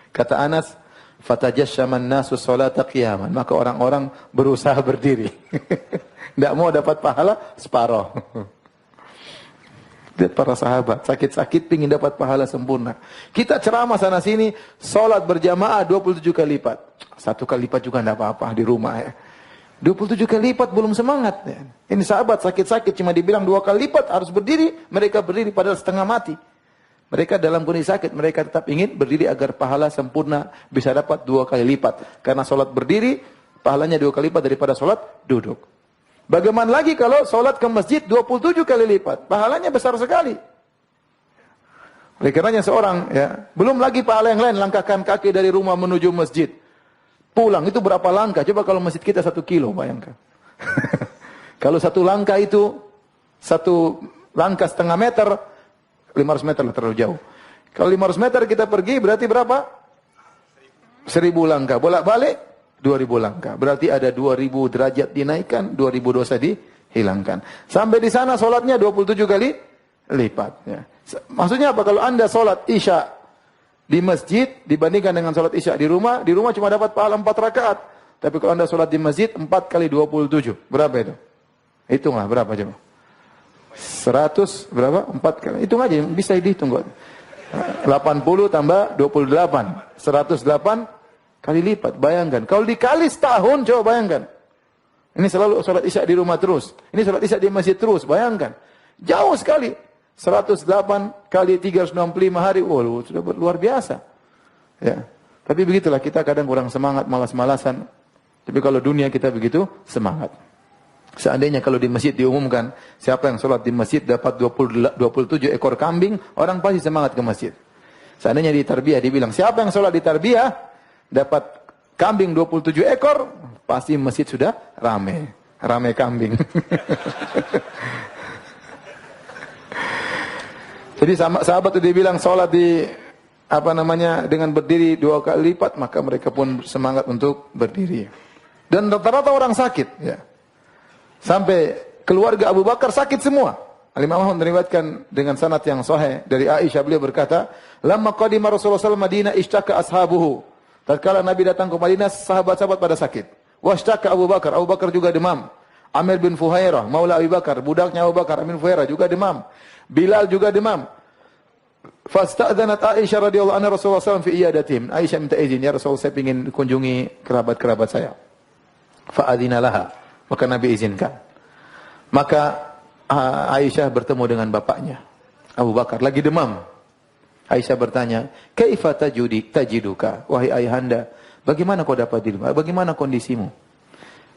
Kata Anas, fatajassaman nasu salata qiyaman. Maka orang-orang berusaha berdiri. Tidak mau dapat pahala separuh. Lihat para sahabat, sakit-sakit pingin dapat pahala sempurna. Kita ceramah sana sini, salat berjamaah 27 kali lipat. 1 kali lipat juga tidak apa-apa di rumah, ya. 27 kali lipat belum semangat, ya. Ini sahabat sakit-sakit cuma dibilang 2 kali lipat harus berdiri, mereka berdiri padahal setengah mati. Mereka dalam kondisi sakit, mereka tetap ingin berdiri agar pahala sempurna bisa dapat 2 kali lipat. Karena solat berdiri, pahalanya 2 kali lipat daripada solat duduk. Bagaimana lagi kalau solat ke masjid 27 kali lipat? Pahalanya besar sekali. Oleh karenanya seorang, ya, belum lagi pahala yang lain, langkahkan kaki dari rumah menuju masjid. Pulang, itu berapa langkah? Coba kalau masjid kita 1 kilo, bayangkan. Kalau 1 langkah itu, 1 langkah setengah meter, 500 meter lah, terlalu jauh. Kalau 500 meter kita pergi berarti berapa? 1000 langkah. Bolak-balik 2000 langkah. Berarti ada 2000 derajat dinaikkan, 2000 dosa dihilangkan. Sampai di sana solatnya 27 kali lipat. Ya. Maksudnya apa? Kalau Anda solat isya di masjid dibandingkan dengan solat isya di rumah cuma dapat pahala 4 rakaat. Tapi kalau Anda solat di masjid 4 kali 27. Berapa itu? Hitunglah berapa coba? 100 berapa? 4 kali. Hitung aja, bisa dihitung kok. 80 tambah 28. 108 kali lipat. Bayangkan. Kalau dikali setahun, coba bayangkan. Ini selalu salat isya di rumah terus. Ini salat isya di masjid terus. Bayangkan. Jauh sekali. 108 kali 365 hari. Oh, sudah luar biasa. Ya. Tapi begitulah, kita kadang kurang semangat, malas-malasan. Tapi kalau dunia kita begitu, semangat. Seandainya kalau di masjid diumumkan, siapa yang sholat di masjid dapat 27 ekor kambing, orang pasti semangat ke masjid. Seandainya di tarbiyah dibilang, siapa yang sholat di tarbiyah dapat kambing 27 ekor, pasti masjid sudah rame. Rame kambing. Jadi sahabat itu dibilang sholat di dengan berdiri 2 kali lipat, maka mereka pun semangat untuk berdiri. Dan rata-rata orang sakit, ya. Sampai keluarga Abu Bakar sakit semua. Al-Imam Ahmad meriwayatkan dengan sanad yang sahih dari Aisyah, beliau berkata, "Lamma qadima Rasulullah sallallahu alaihi wasallam Madinah ishtaka ashabuhu." Tatkala Nabi datang ke Madinah, sahabat-sahabat pada sakit. Washtaka Abu Bakar, Abu Bakar juga demam. Amir bin Fuhairah, maula Abu Bakar, budaknya Abu Bakar, Amir bin Fuhairah juga demam. Bilal juga demam. Fasta'dzanat Aisyah radhiyallahu anha Rasulullah sallallahu alaihi wasallam fi iyadatihim. Aisyah minta izin, ya Rasul, saya ingin kunjungi kerabat-kerabat saya. Fa'adzina laha. Maka Nabi izinkan. Maka Aisyah bertemu dengan bapaknya, Abu Bakar, lagi demam. Aisyah bertanya, "Kaifa tajiduka?" Wahai ayahanda, bagaimana kau dapat dirimu? Bagaimana kondisimu?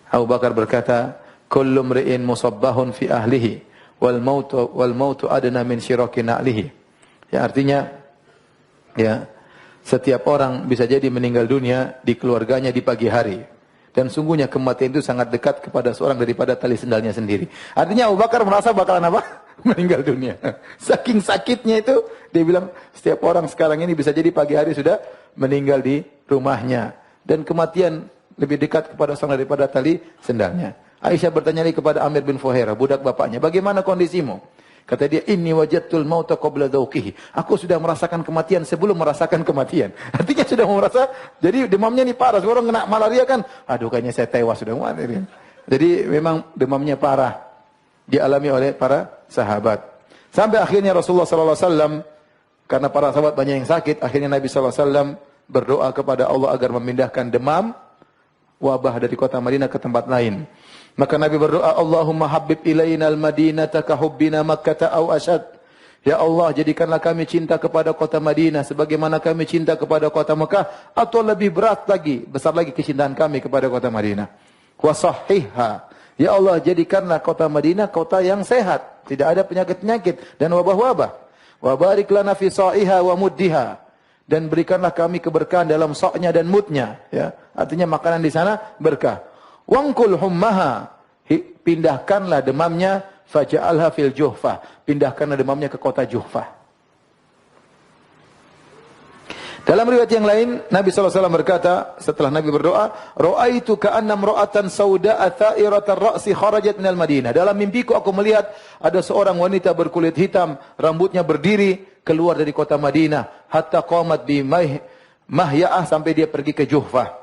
Abu Bakar berkata, "Kullu mri'in musabbahun fi ahlihi wal mautu adna min syiraki na'lihi." Ya, artinya, ya, setiap orang bisa jadi meninggal dunia di keluarganya di pagi hari. Dan sungguhnya kematian itu sangat dekat kepada seorang daripada tali sendalnya sendiri. Artinya Abu Bakar merasa bakalan apa? Meninggal dunia. Saking sakitnya itu, dia bilang setiap orang sekarang ini bisa jadi pagi hari sudah meninggal di rumahnya. Dan kematian lebih dekat kepada seorang daripada tali sendalnya. Aisyah bertanya lagi kepada Amir bin Fuhairah, budak bapaknya, bagaimana kondisimu? Kata dia, "Inni wajadtul mauta qabla dzauqihi." Aku sudah merasakan kematian sebelum merasakan kematian. Artinya sudah merasa, jadi demamnya ini parah. Orang kena malaria kan, aduh kayaknya saya tewas sudah mati. Jadi memang demamnya parah dialami oleh para sahabat. Sampai akhirnya Rasulullah sallallahu alaihi wasallam, karena para sahabat banyak yang sakit, akhirnya Nabi sallallahu alaihi wasallam berdoa kepada Allah agar memindahkan demam wabah dari kota Madinah ke tempat lain. Maka Nabi berdoa, "Allahumma habib ilaina al-Madinata ka hubbina Makkah aw ashad." Ya Allah, jadikanlah kami cinta kepada kota Madinah sebagaimana kami cinta kepada kota Mekah, atau lebih berat lagi, besar lagi kecintaan kami kepada kota Madinah. Wa sahihha. Ya Allah, jadikanlah kota Madinah kota yang sehat, tidak ada penyakit-penyakit dan wabah-wabah. Wa barik lana fi sa'iha wa muddiha. Dan berikanlah kami keberkahan dalam sa'nya dan mudnya, ya. Artinya makanan di sana berkah. Wangkul hummaha. Pindahkanlah demamnya, faja'alha fil Juhfah. Pindahkanlah demamnya ke kota Juhfah. Dalam riwayat yang lain, Nabi SAW berkata, setelah Nabi berdoa, Ra'aitu ka'annam ra'atan sauda'a tha'iratan ra'si kharajat minal Madinah. Dalam mimpiku aku melihat ada seorang wanita berkulit hitam, rambutnya berdiri, keluar dari kota Madinah. Hatta qamat bi mahya'ah, sampai dia pergi ke Juhfah.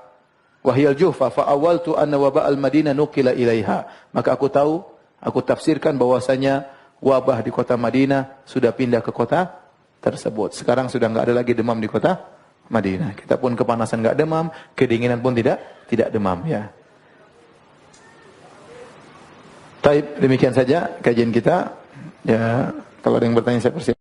Wahyal Juhfah, fa'awaltu anna waba'al Madinah nukila ilaiha. Maka aku tafsirkan bahwasanya wabah di kota Madinah sudah pindah ke kota tersebut. Sekarang sudah enggak ada lagi demam di kota Madinah. Kita pun kepanasan enggak demam, kedinginan pun tidak demam, ya. Baik, demikian saja kajian kita. Ya, kalau ada yang bertanya saya persilakan.